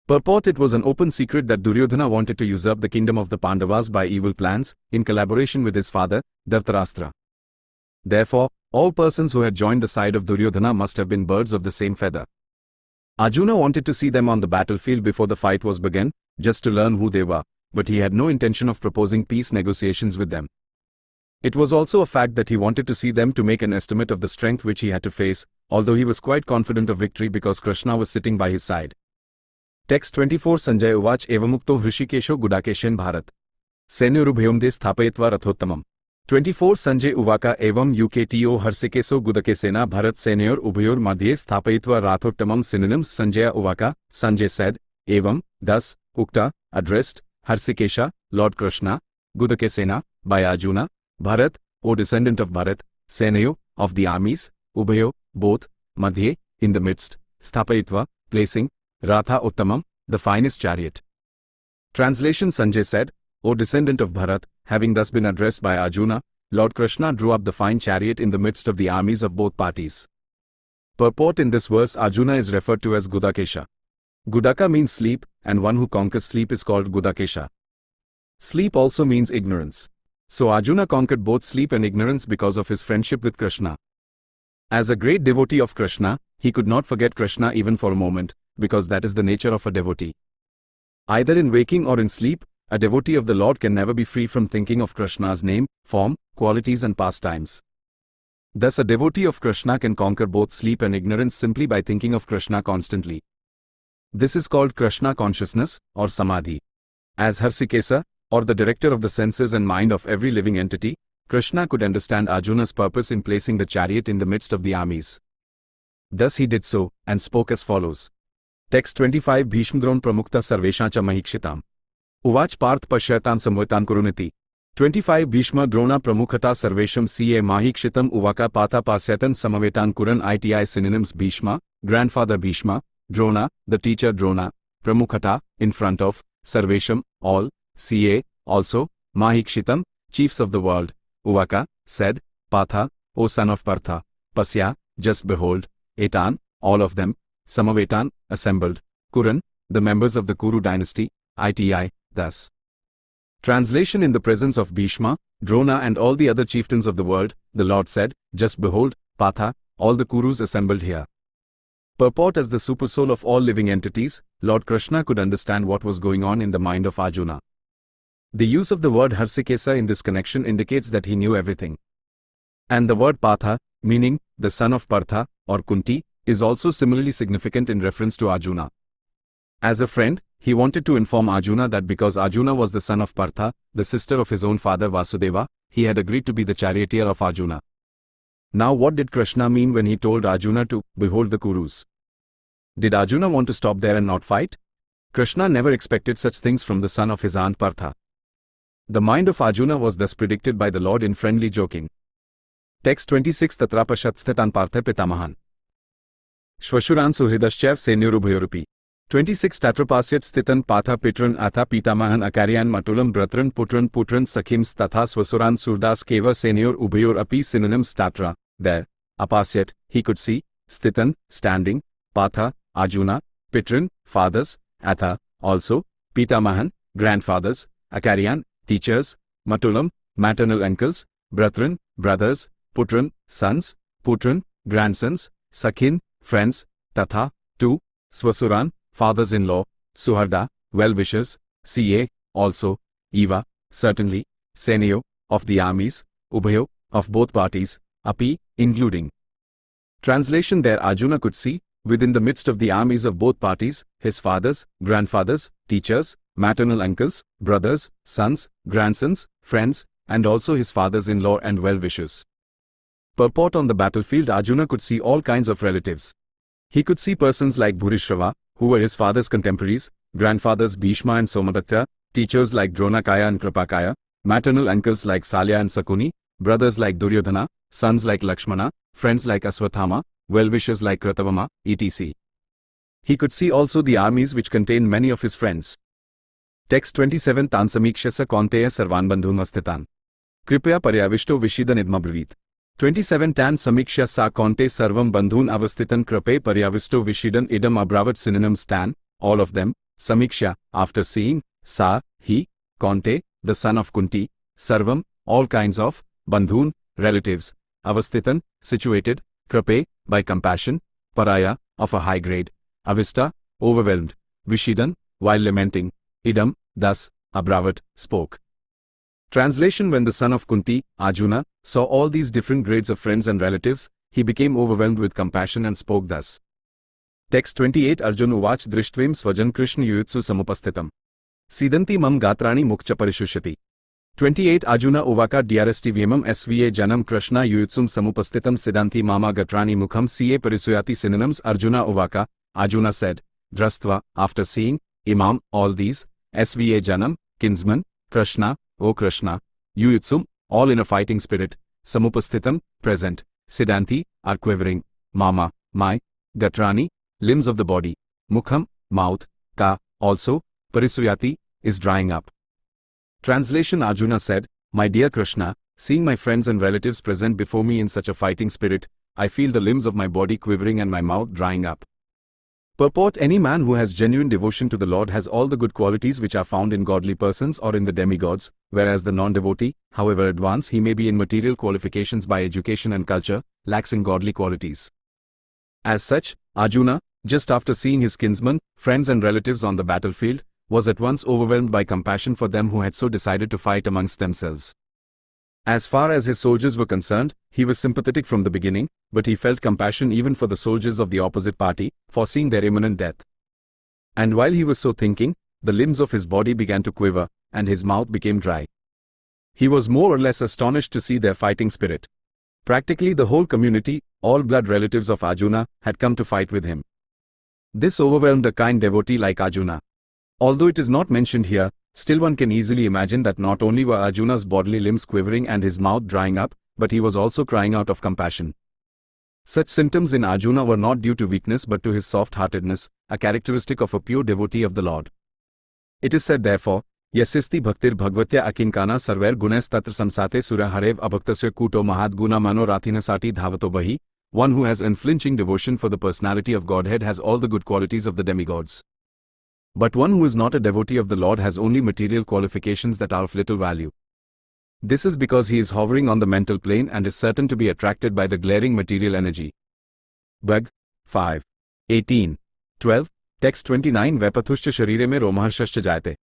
Purport: it was an open secret that Duryodhana wanted to usurp the kingdom of the Pandavas by evil plans, in collaboration with his father, Dhartarashtra. Therefore, all persons who had joined the side of Duryodhana must have been birds of the same feather. Arjuna wanted to see them on the battlefield before the fight was begun, just to learn who they were, but he had no intention of proposing peace negotiations with them. It was also a fact that he wanted to see them to make an estimate of the strength which he had to face, although he was quite confident of victory because Krishna was sitting by his side. Text 24 Sanjay Uvach Evamukto Hrishikesho Gudakeshen Bharat Senyorubhyomde Sthapayatva Rathottamam 24 Sanjay Uvaka Evam Ukto Harsikeso Gudakesena Bharat Senyor Ubhayor Madhye Sthapayatva Rathottamam Synonyms Sanjaya Uvaka, Sanjay said, Evam, thus, Ukta, addressed, Harsikesha, Lord Krishna, Gudakesena, by Arjuna, Bharat, O descendant of Bharat, Senayo, of the armies, Ubhayo, both, Madhye, in the midst, Sthapayatva, placing, Ratha Uttamam, the finest chariot. Translation: Sanjay said, O descendant of Bharat, having thus been addressed by Arjuna, Lord Krishna drew up the fine chariot in the midst of the armies of both parties. Purport: in this verse Arjuna is referred to as Gudakesha. Gudaka means sleep, and one who conquers sleep is called Gudakesha. Sleep also means ignorance. So Arjuna conquered both sleep and ignorance because of his friendship with Krishna. As a great devotee of Krishna, he could not forget Krishna even for a moment, because that is the nature of a devotee. Either in waking or in sleep, a devotee of the Lord can never be free from thinking of Krishna's name, form, qualities and pastimes. Thus a devotee of Krishna can conquer both sleep and ignorance simply by thinking of Krishna constantly. This is called Krishna consciousness, or Samadhi. As Harsikesa, or the director of the senses and mind of every living entity, Krishna could understand Arjuna's purpose in placing the chariot in the midst of the armies. Thus he did so, and spoke as follows. Text 25 Bhishmadron Pramukta Sarvesha Cha Mahikshitam Uvach Parth Pashyatan Samvetan Kuruniti 25 Bhishma Drona Pramukhata Sarvesham Ca Mahikshitam Uvaka Patha Pasyatan Samavetan Kuran Iti synonyms Bhishma, grandfather Bhishma, Drona, the teacher Drona, Pramukhata, in front of, Sarvesham, all, Ca, also, Mahikshitam, chiefs of the world, Uvaka, said, Patha, O son of Partha, Pasya, just behold, Etan, all of them, Samavetan, assembled, Kuran, the members of the Kuru dynasty, Iti, thus. Translation: in the presence of Bhishma, Drona and all the other chieftains of the world, the Lord said, just behold, Patha, all the Kurus assembled here. Purport: as the supersoul of all living entities, Lord Krishna could understand what was going on in the mind of Arjuna. The use of the word Harsikesa in this connection indicates that he knew everything. And the word Patha, meaning, the son of Partha, or Kunti, is also similarly significant in reference to Arjuna. As a friend, he wanted to inform Arjuna that because Arjuna was the son of Partha, the sister of his own father Vasudeva, he had agreed to be the charioteer of Arjuna. Now what did Krishna mean when he told Arjuna to behold the Kurus? Did Arjuna want to stop there and not fight? Krishna never expected such things from the son of his aunt Partha. The mind of Arjuna was thus predicted by the Lord in friendly joking. Text 26 Tatra Pashatsthetan Partha Pitamahan Shvashuran Suhridaschav Senyurubhayorupi 26 Tatrapasyat Sthitan Patha Pitran Atha Pitamahan Akaryan Matulam Bratran Putran Sakhims Tatha Swasuran Surdas Keva Senyor Ubhayor Api synonyms Tatra, there, Apasyat, he could see, Sthitan, standing, Patha, Arjuna, Pitran, fathers, Atha, also, Pitamahan, grandfathers, Akaryan, teachers, Matulam, maternal uncles, Bratran, brothers, Putran, sons, Putran, grandsons, Sakhin, friends, Tatha, too, Swasuran, fathers-in-law, Suharda, well-wishers, Ca, also, Eva, certainly, Senayo, of the armies, Ubhayo, of both parties, Api, including. Translation: there Arjuna could see, within the midst of the armies of both parties, his fathers, grandfathers, teachers, maternal uncles, brothers, sons, grandsons, friends, and also his fathers-in-law and well-wishers. Purport: on the battlefield Arjuna could see all kinds of relatives. He could see persons like Bhurishrava, who were his father's contemporaries, grandfathers Bhishma and Somaditya, teachers like Dronakaya and Kripakaya, maternal uncles like Salya and Sakuni, brothers like Duryodhana, sons like Lakshmana, friends like Aswathama, well-wishers like Kratavama, etc. He could see also the armies which contained many of his friends. Text 27 Tan samikshasa kaunteya sarvan bandhun astitan. Kripaya paryavishto vishidan idmabravit. 27 Tan samiksha sa kaunte sarvam bandhun avastitan kripe paryavisto vishidan idam abravat synonyms tan, all of them, samiksha, after seeing, sa, he, kaunte, the son of Kunti, sarvam, all kinds of, bandhun, relatives, avastitan, situated, kripe, by compassion, paraya, of a high grade, avista, overwhelmed, vishidan, while lamenting, idam, thus, abravat, spoke. Translation When the son of Kunti, Arjuna, saw all these different grades of friends and relatives, he became overwhelmed with compassion and spoke thus. Text 28 Arjun uvach drishtvam swajan Krishna yuyutsu samupastitam. Sidanti mam gatrani mukcha parishushati. 28 Arjuna uvaka drstvyamam sva janam Krishna yuyutsum samupastitam sidanti mama gatrani mukham ca parisuyati. Synonyms Arjuna uvaka, Arjuna said, drastva, after seeing, imam, all these, sva janam, kinsman, Krishna, O Krishna, yuyutsum, all in a fighting spirit, samupastitam, present, siddhanti, are quivering, mama, my, gatrani, limbs of the body, mukham, mouth, ka, also, parisuyati, is drying up. Translation Arjuna said, My dear Krishna, seeing my friends and relatives present before me in such a fighting spirit, I feel the limbs of my body quivering and my mouth drying up. Purport Any man who has genuine devotion to the Lord has all the good qualities which are found in godly persons or in the demigods, whereas the non-devotee, however advanced he may be in material qualifications by education and culture, lacks in godly qualities. As such, Arjuna, just after seeing his kinsmen, friends and relatives on the battlefield, was at once overwhelmed by compassion for them who had so decided to fight amongst themselves. As far as his soldiers were concerned, he was sympathetic from the beginning, but he felt compassion even for the soldiers of the opposite party, foreseeing their imminent death. And while he was so thinking, the limbs of his body began to quiver, and his mouth became dry. He was more or less astonished to see their fighting spirit. Practically the whole community, all blood relatives of Arjuna, had come to fight with him. This overwhelmed a kind devotee like Arjuna. Although it is not mentioned here, still one can easily imagine that not only were Arjuna's bodily limbs quivering and his mouth drying up, but he was also crying out of compassion. Such symptoms in Arjuna were not due to weakness but to his soft-heartedness, a characteristic of a pure devotee of the Lord. It is said therefore, Yasisti bhaktir bhagvatya akinkana sarver gunes tatra samsate sura harev abhaktasya kuto mahad guna mano rathinasati dhavato bahi, one who has unflinching devotion for the personality of Godhead has all the good qualities of the demigods. But one who is not a devotee of the Lord has only material qualifications that are of little value. This is because he is hovering on the mental plane and is certain to be attracted by the glaring material energy. Bhag. 5. 18. 12. Text 29 Vepathushcha sharire mein romaharshascha jayate.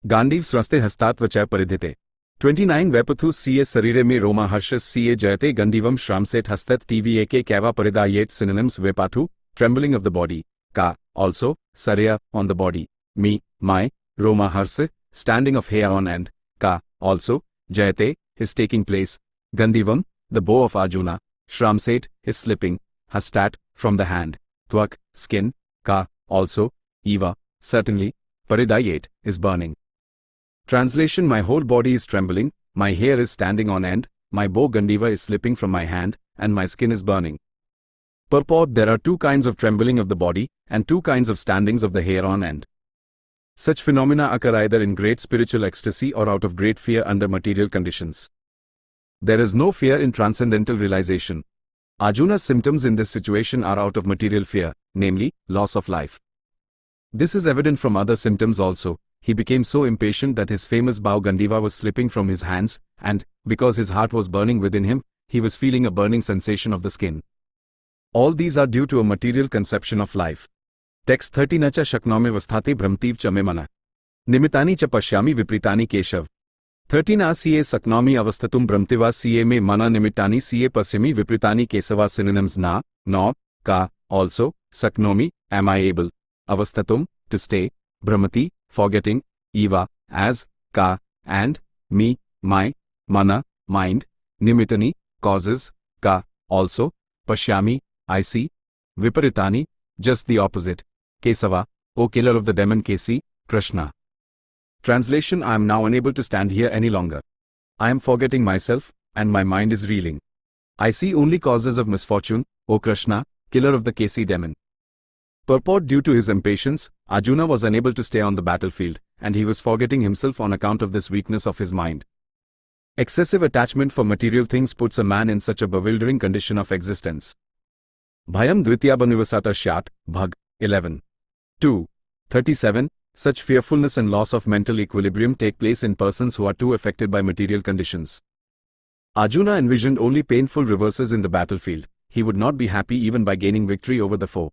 Gandiv sraste hastatvacha paridhite. 29 Vepathus ca sarire mein romaharshas ca jayate gandivam shramset hastat tvak kava paridayet. Synonyms Vepathu, trembling of the body, ka, also, sarya, on the body, me, my, roma harsa, standing of hair on end, ka, also, jayate, his taking place, gandivam, the bow of Arjuna, shramset, his slipping, hastat, from the hand, tvak, skin, ka, also, eva, certainly, paridayet, is burning. Translation My whole body is trembling, my hair is standing on end, my bow gandiva is slipping from my hand, and my skin is burning. Purport There are two kinds of trembling of the body, and two kinds of standings of the hair on end. Such phenomena occur either in great spiritual ecstasy or out of great fear under material conditions. There is no fear in transcendental realization. Arjuna's symptoms in this situation are out of material fear, namely, loss of life. This is evident from other symptoms also. He became so impatient that his famous bow gandiva was slipping from his hands, and, because his heart was burning within him, he was feeling a burning sensation of the skin. All these are due to a material conception of life. Text 30 Nacha shakname vasthate bhramtiv cha me mana. Nimitani cha pashyami vipritani keshav. 13 ca saknami avasthatum bhramtiva ca me mana nimitani ca pasyami vipritani kesava. Synonyms na, no, ka, also, saknomi, am I able, avasthatum, to stay, bhramati, forgetting, eva, as, ka, and, me, my, mana, mind, nimitani, causes, ka, also, pashyami, I see, viparitani, just the opposite, kesava, O killer of the demon Kesi, Krishna. Translation: I am now unable to stand here any longer. I am forgetting myself, and my mind is reeling. I see only causes of misfortune, O Krishna, killer of the Kesi demon. Purport: due to his impatience, Arjuna was unable to stay on the battlefield, and he was forgetting himself on account of this weakness of his mind. Excessive attachment for material things puts a man in such a bewildering condition of existence. Bhayam dvityabanivasata shyat, Bhag, 11. 2. 37. Such fearfulness and loss of mental equilibrium take place in persons who are too affected by material conditions. Arjuna envisioned only painful reverses in the battlefield. He would not be happy even by gaining victory over the foe.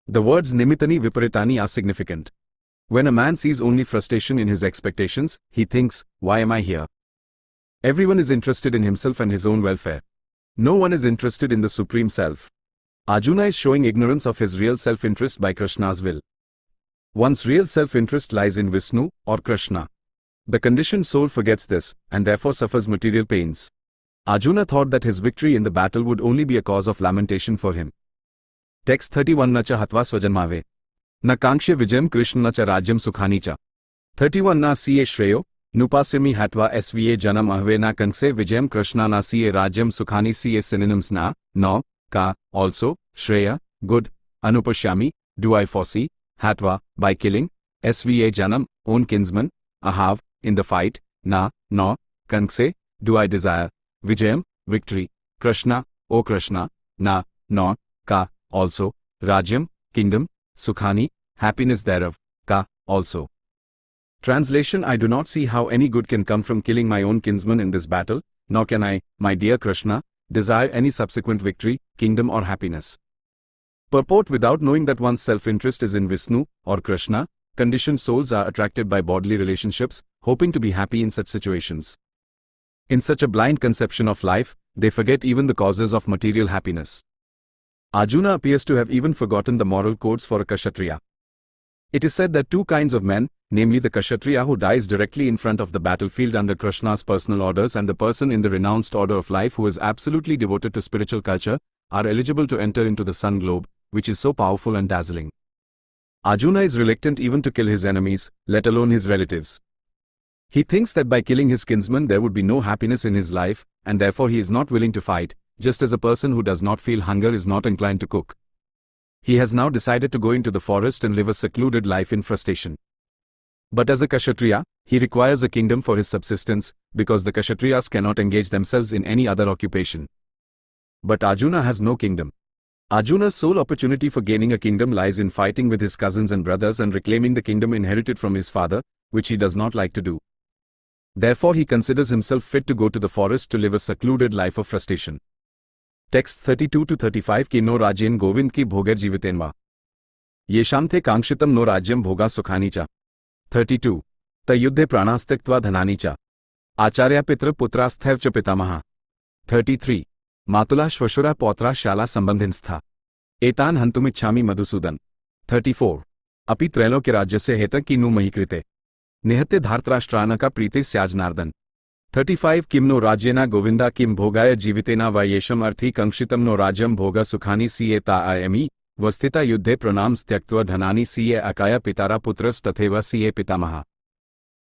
The words nimitani viparitani are significant. When a man sees only frustration in his expectations, he thinks, why am I here? Everyone is interested in himself and his own welfare. No one is interested in the Supreme Self. Arjuna is showing ignorance of his real self-interest by Krishna's will. One's real self-interest lies in Vishnu, or Krishna. The conditioned soul forgets this, and therefore suffers material pains. Arjuna thought that his victory in the battle would only be a cause of lamentation for him. Text 31. Na cha hatva swajanmave. Na kankshya vijayam Krishna na cha rajyam sukhani cha. 31. Na siye shreyo. Nupasyami hatva sva janam ahve na kankse vijayam Krishna na siye rajyam sukhani. Siye synonyms: na, no, ka, also, shreya, good, anupashyami, do I foresee, hatva, by killing, sva janam, own kinsman, ahav, in the fight, na, no, kankse, do I desire, vijayam, victory, Krishna, O Krishna, na, no, ka, also, rajyam, kingdom, sukhani, happiness thereof, ka, also. Translation: I do not see how any good can come from killing my own kinsman in this battle, nor can I, my dear Krishna, desire any subsequent victory, kingdom or happiness. Purport: without knowing that one's self-interest is in Vishnu, or Krishna, conditioned souls are attracted by bodily relationships, hoping to be happy in such situations. In such a blind conception of life, they forget even the causes of material happiness. Arjuna appears to have even forgotten the moral codes for a Kshatriya. It is said that two kinds of men, namely the Kshatriya who dies directly in front of the battlefield under Krishna's personal orders and the person in the renounced order of life who is absolutely devoted to spiritual culture, are eligible to enter into the sun globe, which is so powerful and dazzling. Arjuna is reluctant even to kill his enemies, let alone his relatives. He thinks that by killing his kinsman there would be no happiness in his life, and therefore he is not willing to fight, just as a person who does not feel hunger is not inclined to cook. He has now decided to go into the forest and live a secluded life in frustration. But as a Kshatriya, he requires a kingdom for his subsistence, because the Kshatriyas cannot engage themselves in any other occupation. But Arjuna has no kingdom. Arjuna's sole opportunity for gaining a kingdom lies in fighting with his cousins and brothers and reclaiming the kingdom inherited from his father, which he does not like to do. Therefore he considers himself fit to go to the forest to live a secluded life of frustration. Text 32-35 Ki no rajyen Govind ki bhoger jivitenva. Yesham the kankshitam no rajyam bhoga sukhani cha. 32. Ta yuddhe pranastektva dhanani cha. Acharya pitra putrasthaiv cha pitamaha. 33. Matula shvashura potra shala sambandhinstha. Etan hantumichhami madhusudan. 34. Api trailokya rajyasya heta ki nu mahikrite. Nihatya dhartrashtrana prite syajnardan. 35 Kim no rajyena govinda kim bhogaya jivitena vayesham arthi kankshitam no rajyam bhoga sukhani siye ta'ayami, vasthita yuddhe pranams tyaktva dhanani siye akaya pitara putras tatheva siye pitamaha.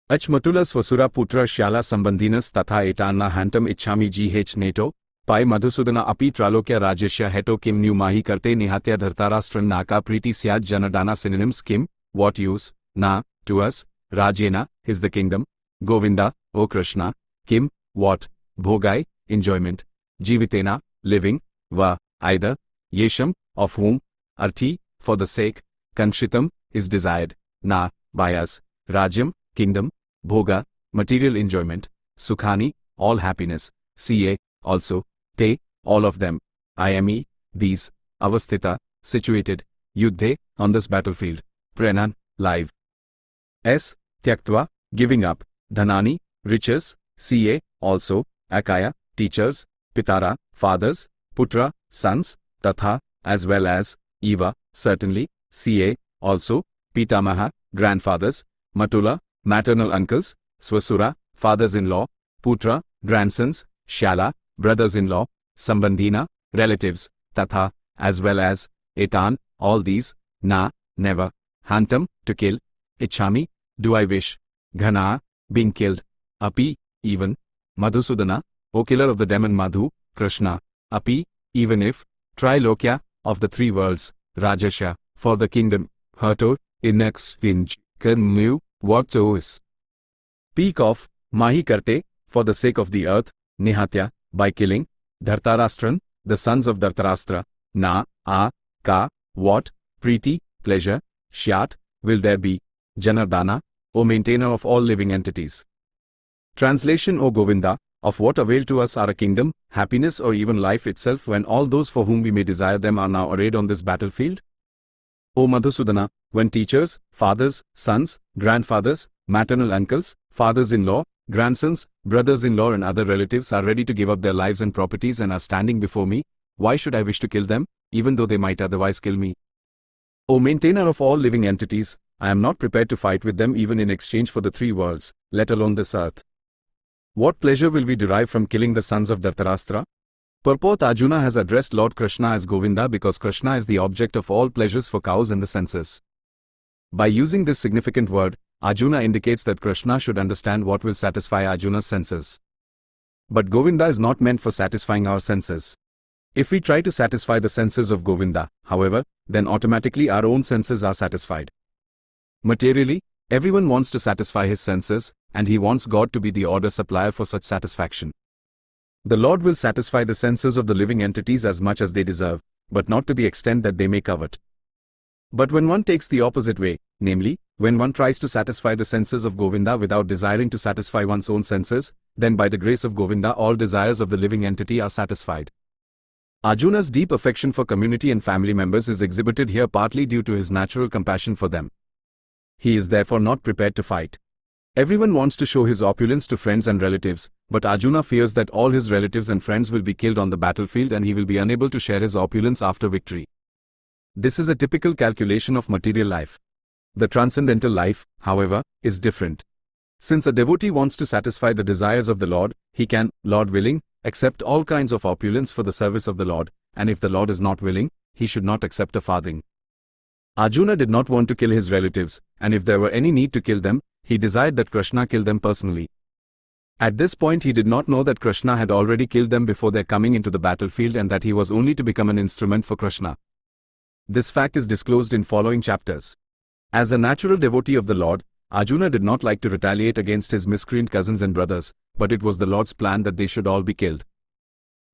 Achmatulas vasura putra shyala sambandhinas tatha etanna hantam ichhami gh neto, pai madhusudana api tralokya rajyasya heto kim nu mahi karte nihatya dhartarastran naka priti syaj janadana. Synonyms: kim, what use, na, to us, rajyena, is the kingdom, Govinda, O Krishna, kim, what, bhogai, enjoyment, jivitena, living, va, either, yesham, of whom, arthi, for the sake, kankshitam, is desired, na, by us, rajyam, kingdom, bhoga, material enjoyment, sukhani, all happiness, siye, also, te, all of them, ayami, these, avasthita, situated, yuddhe, on this battlefield, pranan, live. S, tyaktva, giving up, dhanani, riches, siye, also, akaya, teachers, pitara, fathers, putra, sons, tatha, as well as, eva, certainly, siye, also, pitamaha, grandfathers, matula, maternal uncles, swasura, fathers-in-law, putra, grandsons, shala, brothers-in-law, sambandhina, relatives, tatha, as well as, etan, all these, na, never, Hantam, to kill. Ichhami, do I wish. Ghana, being killed. Api, even. Madhusudana, O killer of the demon Madhu. Krishna, Api, even if. Trilokya, of the three worlds. Rajasha, for the kingdom. Herto, inex, inj, mu, what is. Speak of, Mahi Karte, for the sake of the earth. Nihatya, by killing. Dhartarastran, the sons of Dhartarashtra. Na, ka, what. Preeti, pleasure. Shyat, will there be. Janardana, O maintainer of all living entities. Translation: O Govinda, of what avail to us are a kingdom, happiness, or even life itself when all those for whom we may desire them are now arrayed on this battlefield? O Madhusudana, when teachers, fathers, sons, grandfathers, maternal uncles, fathers-in-law, grandsons, brothers-in-law and other relatives are ready to give up their lives and properties and are standing before me, why should I wish to kill them, even though they might otherwise kill me? O maintainer of all living entities, I am not prepared to fight with them even in exchange for the three worlds, let alone this earth. What pleasure will we derive from killing the sons of Dhartarashtra? Purport: Arjuna has addressed Lord Krishna as Govinda because Krishna is the object of all pleasures for cows and the senses. By using this significant word, Arjuna indicates that Krishna should understand what will satisfy Arjuna's senses. But Govinda is not meant for satisfying our senses. If we try to satisfy the senses of Govinda, however, then automatically our own senses are satisfied. Materially, everyone wants to satisfy his senses, and he wants God to be the order supplier for such satisfaction. The Lord will satisfy the senses of the living entities as much as they deserve, but not to the extent that they may covet. But when one takes the opposite way, namely, when one tries to satisfy the senses of Govinda without desiring to satisfy one's own senses, then by the grace of Govinda all desires of the living entity are satisfied. Arjuna's deep affection for community and family members is exhibited here partly due to his natural compassion for them. He is therefore not prepared to fight. Everyone wants to show his opulence to friends and relatives, but Arjuna fears that all his relatives and friends will be killed on the battlefield and he will be unable to share his opulence after victory. This is a typical calculation of material life. The transcendental life, however, is different. Since a devotee wants to satisfy the desires of the Lord, he can, Lord willing, accept all kinds of opulence for the service of the Lord, and if the Lord is not willing, he should not accept a farthing. Arjuna did not want to kill his relatives, and if there were any need to kill them, he desired that Krishna kill them personally. At this point he did not know that Krishna had already killed them before their coming into the battlefield and that he was only to become an instrument for Krishna. This fact is disclosed in following chapters. As a natural devotee of the Lord, Arjuna did not like to retaliate against his miscreant cousins and brothers, but it was the Lord's plan that they should all be killed.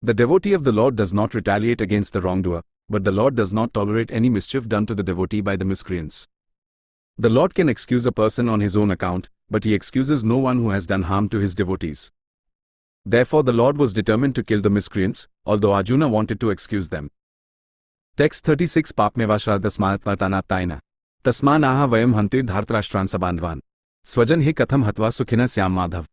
The devotee of the Lord does not retaliate against the wrongdoer, but the Lord does not tolerate any mischief done to the devotee by the miscreants. The Lord can excuse a person on his own account, but he excuses no one who has done harm to his devotees. Therefore the Lord was determined to kill the miscreants, although Arjuna wanted to excuse them. Text 36 Papmeva Shradasmatmatanattaina. Tasmanaha vayam hanti dhartrashtran sabandhvan. Swajan hi katham hatva sukhina syam madhav.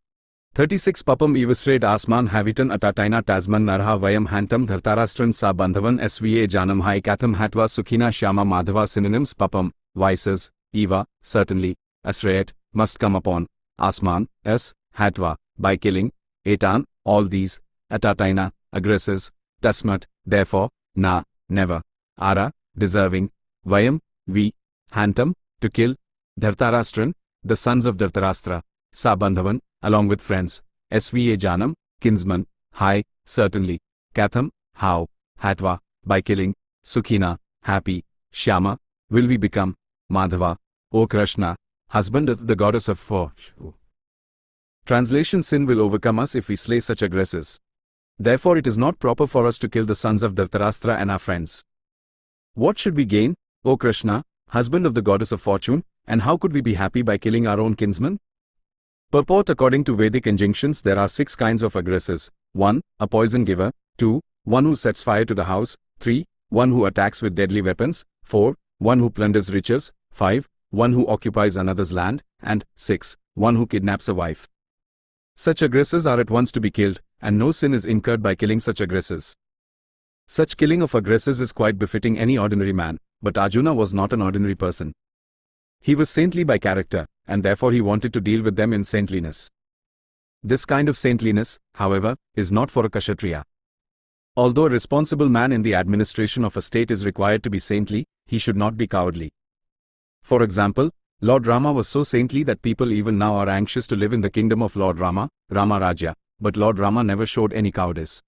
36 Papam evasrade asman havitan atataina tasman narha vayam hantam dhartarastran sa bandhavan sva janam hai katham hatva sukhina shyama madhava. Synonyms: Papam, vices; Eva, certainly; Asrayat, must come upon; Asman, s, Hatva, by killing; Etan, all these; Atataina, aggressors; Tasmat, therefore; Na, never; Ara, deserving; Vayam, we; Hantam, to kill; Dhartarastran, the sons of Dhartarashtra; Sabandhavan, along with friends; Sva Janam, kinsman; Hai, certainly; Katham, how; Hatva, by killing; Sukhina, happy; Shyama, will we become; Madhava, O Krishna, husband of the goddess of fortune. Translation: Sin will overcome us if we slay such aggressors. Therefore it is not proper for us to kill the sons of Dhartarashtra and our friends. What should we gain, O Krishna, husband of the goddess of fortune, and how could we be happy by killing our own kinsmen? Purport: According to Vedic injunctions there are 6 kinds of aggressors. 1. A poison giver. 2. One who sets fire to the house. 3. One who attacks with deadly weapons. 4. One who plunders riches. 5. One who occupies another's land, and 6. One who kidnaps a wife. Such aggressors are at once to be killed, and no sin is incurred by killing such aggressors. Such killing of aggressors is quite befitting any ordinary man, but Arjuna was not an ordinary person. He was saintly by character, and therefore he wanted to deal with them in saintliness. This kind of saintliness, however, is not for a Kshatriya. Although a responsible man in the administration of a state is required to be saintly, he should not be cowardly. For example, Lord Rama was so saintly that people even now are anxious to live in the kingdom of Lord Rama, Rama Rajya, but Lord Rama never showed any cowardice.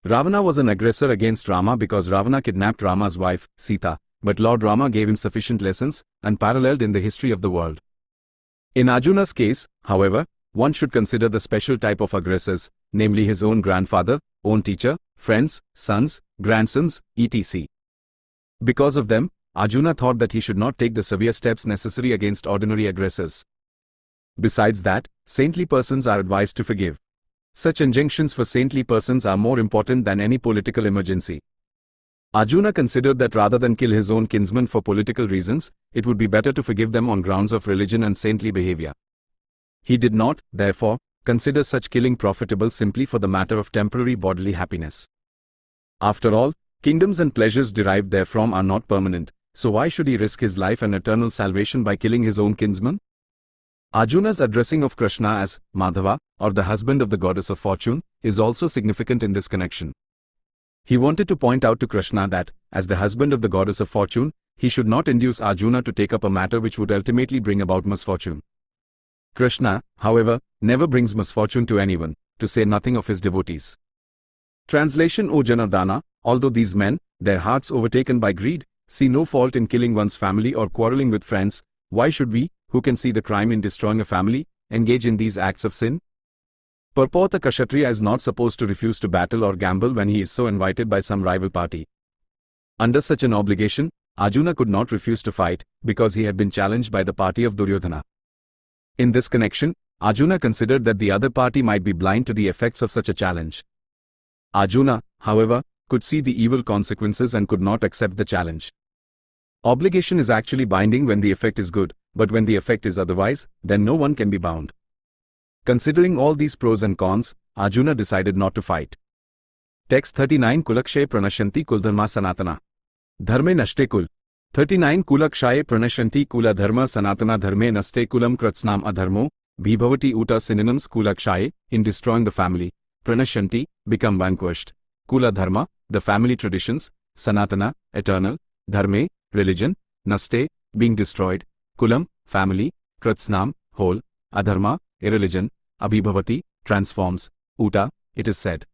Ravana was an aggressor against Rama because Ravana kidnapped Rama's wife, Sita, but Lord Rama gave him sufficient lessons, unparalleled in the history of the world. In Arjuna's case, however, one should consider the special type of aggressors, namely his own grandfather, own teacher, friends, sons, grandsons, etc. Because of them, Arjuna thought that he should not take the severe steps necessary against ordinary aggressors. Besides that, saintly persons are advised to forgive. Such injunctions for saintly persons are more important than any political emergency. Arjuna considered that rather than kill his own kinsmen for political reasons, it would be better to forgive them on grounds of religion and saintly behavior. He did not, therefore, consider such killing profitable simply for the matter of temporary bodily happiness. After all, kingdoms and pleasures derived therefrom are not permanent, so why should he risk his life and eternal salvation by killing his own kinsman? Arjuna's addressing of Krishna as Madhava, or the husband of the goddess of fortune, is also significant in this connection. He wanted to point out to Krishna that, as the husband of the goddess of fortune, he should not induce Arjuna to take up a matter which would ultimately bring about misfortune. Krishna, however, never brings misfortune to anyone, to say nothing of his devotees. Translation: O Janardana, although these men, their hearts overtaken by greed, see no fault in killing one's family or quarreling with friends, why should we, who can see the crime in destroying a family, engage in these acts of sin? Purport: a Kshatriya is not supposed to refuse to battle or gamble when he is so invited by some rival party. Under such an obligation, Arjuna could not refuse to fight, because he had been challenged by the party of Duryodhana. In this connection, Arjuna considered that the other party might be blind to the effects of such a challenge. Arjuna, however, could see the evil consequences and could not accept the challenge. Obligation is actually binding when the effect is good, but when the effect is otherwise, then no one can be bound. Considering all these pros and cons, Arjuna decided not to fight. Text 39 Kulakshaye pranashanti kuldharma sanatana. Dharme nashte kul. 39 Kulakshaye pranashanti kula dharma sanatana dharme naste kulam kratsnam adharmo. Bhibhavati uta synonyms Kulakshaye, in destroying the family. Pranashanti, become vanquished. Kula dharma, the family traditions. Sanatana, eternal. Dharme, religion. Naste, being destroyed. Kulam, family. Kratsnam, whole. Adharma, irreligion. Abhibhavati, transforms. Uta, it is said.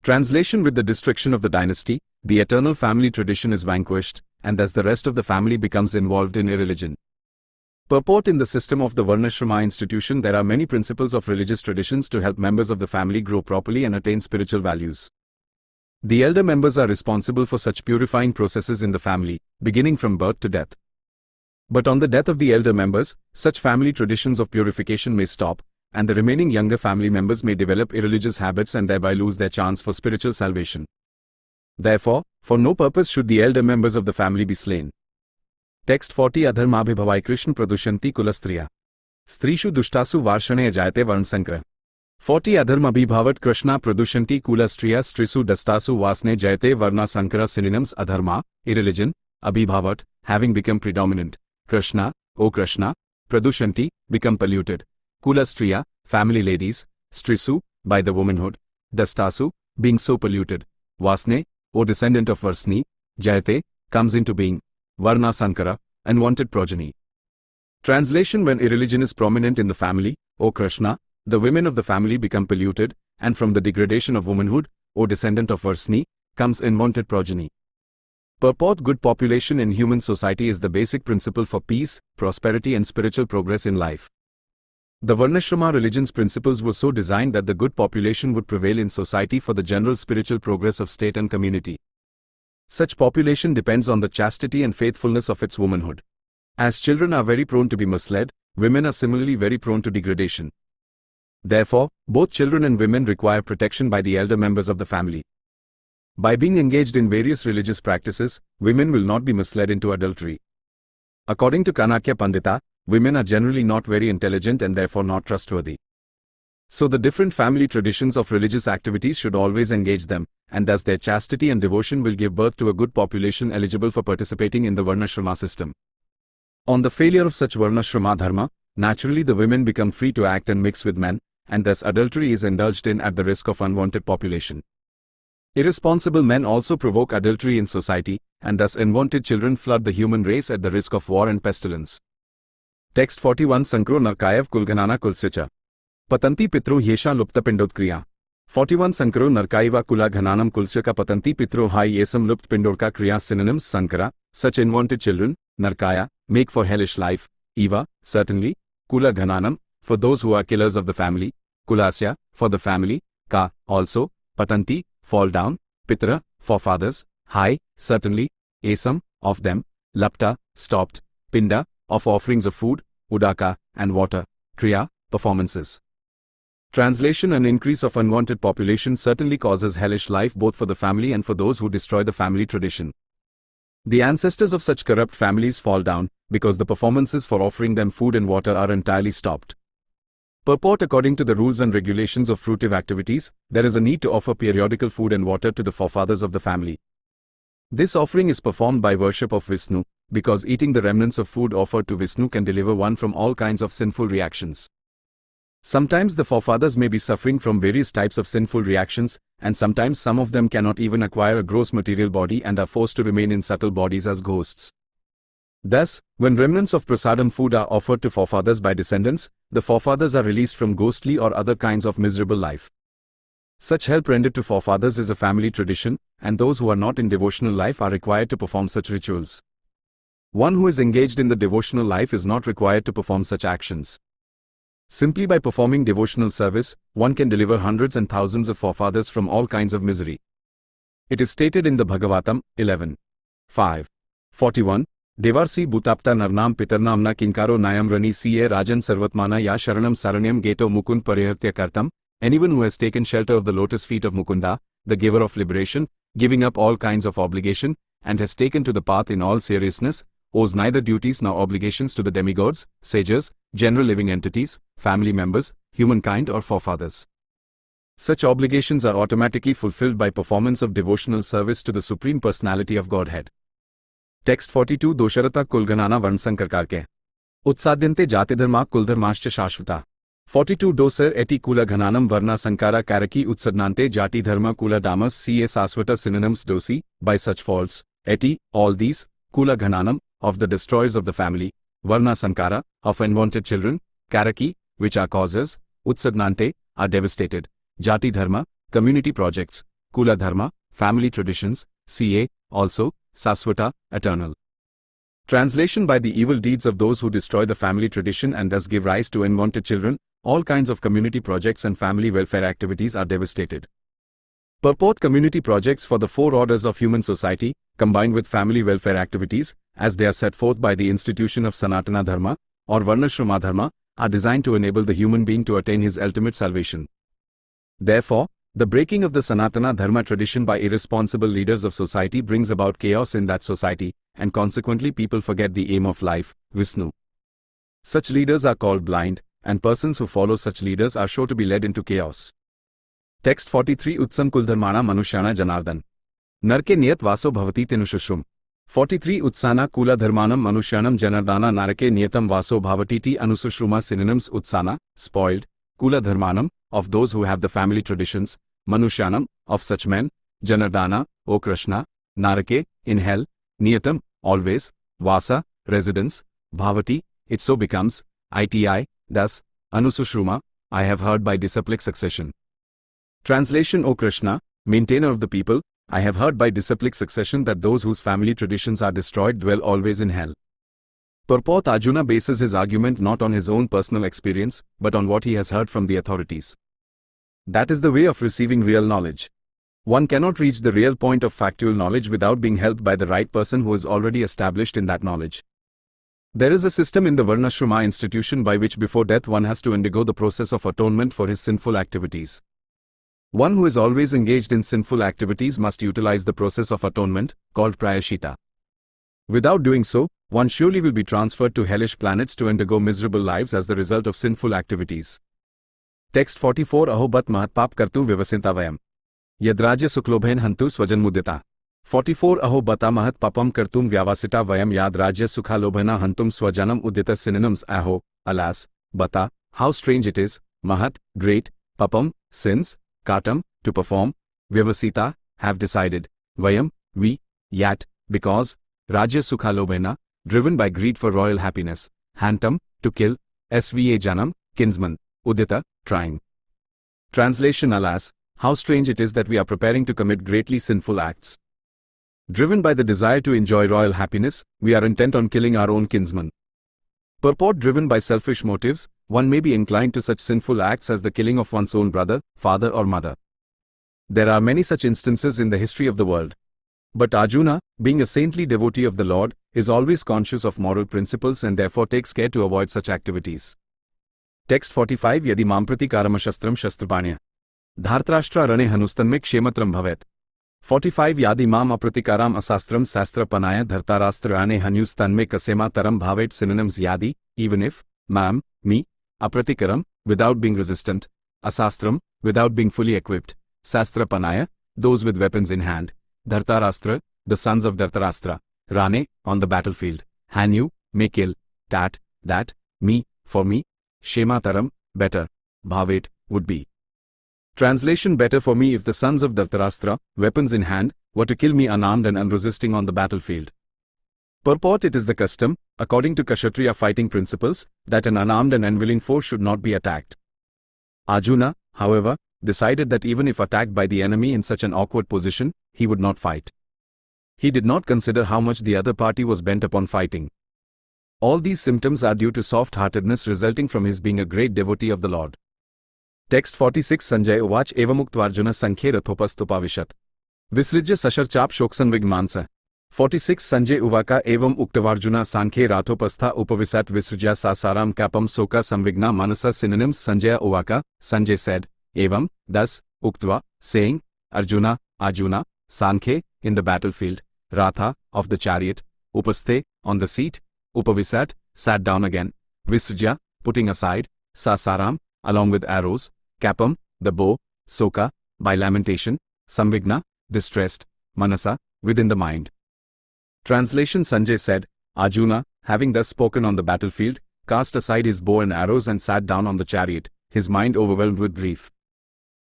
Translation: with the destruction of the dynasty, the eternal family tradition is vanquished, and thus the rest of the family becomes involved in irreligion. Purport: in the system of the Varnashrama institution there are many principles of religious traditions to help members of the family grow properly and attain spiritual values. The elder members are responsible for such purifying processes in the family, beginning from birth to death. But on the death of the elder members, such family traditions of purification may stop, and the remaining younger family members may develop irreligious habits and thereby lose their chance for spiritual salvation. Therefore, for no purpose should the elder members of the family be slain. Text 40 Adharmabhibhavai Krishna pradushanti kulastriya. Strishu dushtasu varshane jayate varnsankra. 40 Adharmabhibhavat Krishna pradushanti kulastriya strisu dastasu vasne jayate varna sankara. Synonyms: adharma, irreligion. Abhibhavat, having become predominant. Krishna, O Krishna. Pradushanti, become polluted. Kulastriya, family ladies. Strisu, by the womanhood. Dastasu, being so polluted. Vasne, O descendant of Varsni. Jayate, comes into being. Varna Sankara, unwanted progeny. Translation: when irreligion is prominent in the family, O Krishna, the women of the family become polluted, and from the degradation of womanhood, O descendant of Varsni, comes unwanted progeny. Purport: good population in human society is the basic principle for peace, prosperity and spiritual progress in life. The Varnashrama religion's principles were so designed that the good population would prevail in society for the general spiritual progress of state and community. Such population depends on the chastity and faithfulness of its womanhood. As children are very prone to be misled, women are similarly very prone to degradation. Therefore, both children and women require protection by the elder members of the family. By being engaged in various religious practices, women will not be misled into adultery. According to Kanakya Pandita, women are generally not very intelligent and therefore not trustworthy. So the different family traditions of religious activities should always engage them, and thus their chastity and devotion will give birth to a good population eligible for participating in the Varnashrama system. On the failure of such Varnashrama dharma, naturally the women become free to act and mix with men, and thus adultery is indulged in at the risk of unwanted population. Irresponsible men also provoke adultery in society, and thus unwanted children flood the human race at the risk of war and pestilence. Text 41 Sankro Narkayev Kulganana Kulsicha. Patanti Pitro Yesha Luptapindodkriya. 41 Sankro Narkaiva Kula Ghananam Kulsya Patanti Pitro Hai Yesam Lupt Pindorka Kriya. Synonyms: Sankara, such unwanted children; Narkaya, make for hellish life; Eva, certainly; Kula Ghananam, for those who are killers of the family; Kulasya, for the family; Ka, also; Patanti, fall down; Pitra, forefathers; Hai, certainly; Esam, of them; Lapta, stopped; Pinda, of offerings of food; Udaka, and water; Kriya, performances. Translation: An increase of unwanted population certainly causes hellish life both for the family and for those who destroy the family tradition. The ancestors of such corrupt families fall down, because the performances for offering them food and water are entirely stopped. Purport: According to the rules and regulations of fruitive activities, there is a need to offer periodical food and water to the forefathers of the family. This offering is performed by worship of Vishnu, because eating the remnants of food offered to Vishnu can deliver one from all kinds of sinful reactions. Sometimes the forefathers may be suffering from various types of sinful reactions, and sometimes some of them cannot even acquire a gross material body and are forced to remain in subtle bodies as ghosts. Thus, when remnants of prasadam food are offered to forefathers by descendants, the forefathers are released from ghostly or other kinds of miserable life. Such help rendered to forefathers is a family tradition, and those who are not in devotional life are required to perform such rituals. One who is engaged in the devotional life is not required to perform such actions. Simply by performing devotional service, one can deliver hundreds and thousands of forefathers from all kinds of misery. It is stated in the Bhagavatam, 11.5. 41. Devarsi Bhutapta Narnam Pitarnamna Kinkaro Nayam Rani Ca Rajan Sarvatmana Ya Sharanam Saranyam Geto Mukund Parihartya Kartam. Anyone who has taken shelter of the lotus feet of Mukunda, the giver of liberation, giving up all kinds of obligation, and has taken to the path in all seriousness, owes neither duties nor obligations to the demigods, sages, general living entities, family members, humankind or forefathers. Such obligations are automatically fulfilled by performance of devotional service to the Supreme Personality of Godhead. Text 42 Dosharata Kulganana Varnsankarkarke. Utsadyante Jatidharma Kuldharmascha Shashvata. 42 Doser eti Kula Ghananam Varna Sankara Karaki Utsadnante Jati Dharma Kula Damas Ca Sasvata. Synonyms: Dosi, by such faults; eti, all these; Kula Ghananam, of the destroyers of the family; Varna Sankara, of unwanted children; Karaki, which are causes; Utsadnante, are devastated; Jati Dharma, community projects; Kula Dharma, family traditions; Ca, also; Sasvata, eternal. Translation: By the evil deeds of those who destroy the family tradition and thus give rise to unwanted children, all kinds of community projects and family welfare activities are devastated. Purport: Community projects for the four orders of human society, combined with family welfare activities, as they are set forth by the institution of Sanatana Dharma, or Varnashrama Dharma, are designed to enable the human being to attain his ultimate salvation. Therefore, the breaking of the Sanatana Dharma tradition by irresponsible leaders of society brings about chaos in that society, and consequently people forget the aim of life, Vishnu. Such leaders are called blind, and persons who follow such leaders are sure to be led into chaos. Text 43 Utsam Kuldharmana Manushyana Janardan. Narke Niyat Vaso Bhavati Tenushushrum. 43 Utsana Kula Dharmanam Manushyanam Janardana Narake Niyatam Vaso Bhavatiti Anusushruma. Synonyms: Utsana, spoiled; Kula Dharmanam, of those who have the family traditions; Manushyanam, of such men; Janardana, O Krishna; Narake, in hell; Niyatam, always; Vasa, residence; Bhavati, it so becomes; Iti, thus; Anusushruma, I have heard by disciplic succession. Translation: O Krishna, maintainer of the people, I have heard by disciplic succession that those whose family traditions are destroyed dwell always in hell. Purport: Arjuna bases his argument not on his own personal experience, but on what he has heard from the authorities. That is the way of receiving real knowledge. One cannot reach the real point of factual knowledge without being helped by the right person who is already established in that knowledge. There is a system in the Varnashrama institution by which before death one has to undergo the process of atonement for his sinful activities. One who is always engaged in sinful activities must utilize the process of atonement, called prayashita. Without doing so, one surely will be transferred to hellish planets to undergo miserable lives as the result of sinful activities. Text 44 Ahobat Mahatpap Kartu Vivasintavayam. Yadrajya Suklobhain Hantu Swajanmudita. 44 Ahobata Mahat Papam Kartum Vyavasita Vayam Yadrajya Sukhalobhana Hantum Swajanam Udita. Synonyms: Aho, alas; Bata, how strange it is; Mahat, great; Papam, sins; Katam, to perform; Vyavasita, have decided, Vayam, we, yat, because, Rajya Sukhalobhena, driven by greed for royal happiness, Hantam, to kill, Sva Janam, kinsman, Udita, trying. Translation: Alas, how strange it is that we are preparing to commit greatly sinful acts. Driven by the desire to enjoy royal happiness, we are intent on killing our own kinsman. Purport: driven by selfish motives, one may be inclined to such sinful acts as the killing of one's own brother, father or mother. There are many such instances in the history of the world. But Arjuna, being a saintly devotee of the Lord, is always conscious of moral principles and therefore takes care to avoid such activities. Text 45 Yadi mamprati karamashastram shastrapanya. Dhartrashtra rane hanustanme kshematram bhavet. 45 Yadi mam apratikaram asastram sastrapanaya dhartarastra rane hanustanme kasema taram bhavet. Synonyms: Yadi, even if, mam, me, apratikaram, without being resistant, asastram, without being fully equipped, sastrapanaya, those with weapons in hand, Dhartarastra, the sons of Dhartarastra, Rane, on the battlefield, Hanu, may kill, Tat, that, me, for me, Shema Taram, better, Bhavet, would be. Translation: better for me if the sons of Dhartarastra, weapons in hand, were to kill me unarmed and unresisting on the battlefield. Purport: it is the custom, according to Kshatriya fighting principles, that an unarmed and unwilling foe should not be attacked. Arjuna, however, decided that even if attacked by the enemy in such an awkward position, he would not fight. He did not consider how much the other party was bent upon fighting. All these symptoms are due to soft-heartedness resulting from his being a great devotee of the Lord. Text 46 Sanjay Uvach Evamuktvarjuna Sankhe Rathopastupavishat. Visrijya Sasharchap Shoksan Vigmansa. 46 Sanjay Uvaka Evam Uktavarjuna Sankhe Rathopastha Upavisat Visrijya Sasaram Kapam Soka Samvigna Manasa. Synonyms: Sanjaya Uvaka, Sanjay said, Evam, thus, Uktva, saying, Arjuna, Sankhe, in the battlefield, Ratha, of the chariot, Upasthe, on the seat, Upavisat, sat down again, Visrijya, putting aside, Sasaram, along with arrows, Kapam, the bow, Soka, by lamentation, Samvigna, distressed, Manasa, within the mind. Translation: Sanjay said, Arjuna, having thus spoken on the battlefield, cast aside his bow and arrows and sat down on the chariot, his mind overwhelmed with grief.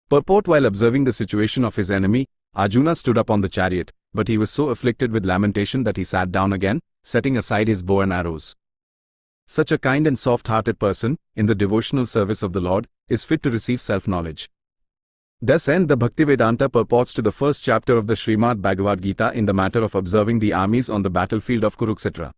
Purport: while observing the situation of his enemy, Arjuna stood up on the chariot, but he was so afflicted with lamentation that he sat down again, setting aside his bow and arrows. Such a kind and soft-hearted person, in the devotional service of the Lord, is fit to receive self-knowledge. Thus end the Bhaktivedanta purports to the first chapter of the Srimad Bhagavad Gita in the matter of observing the armies on the battlefield of Kurukshetra.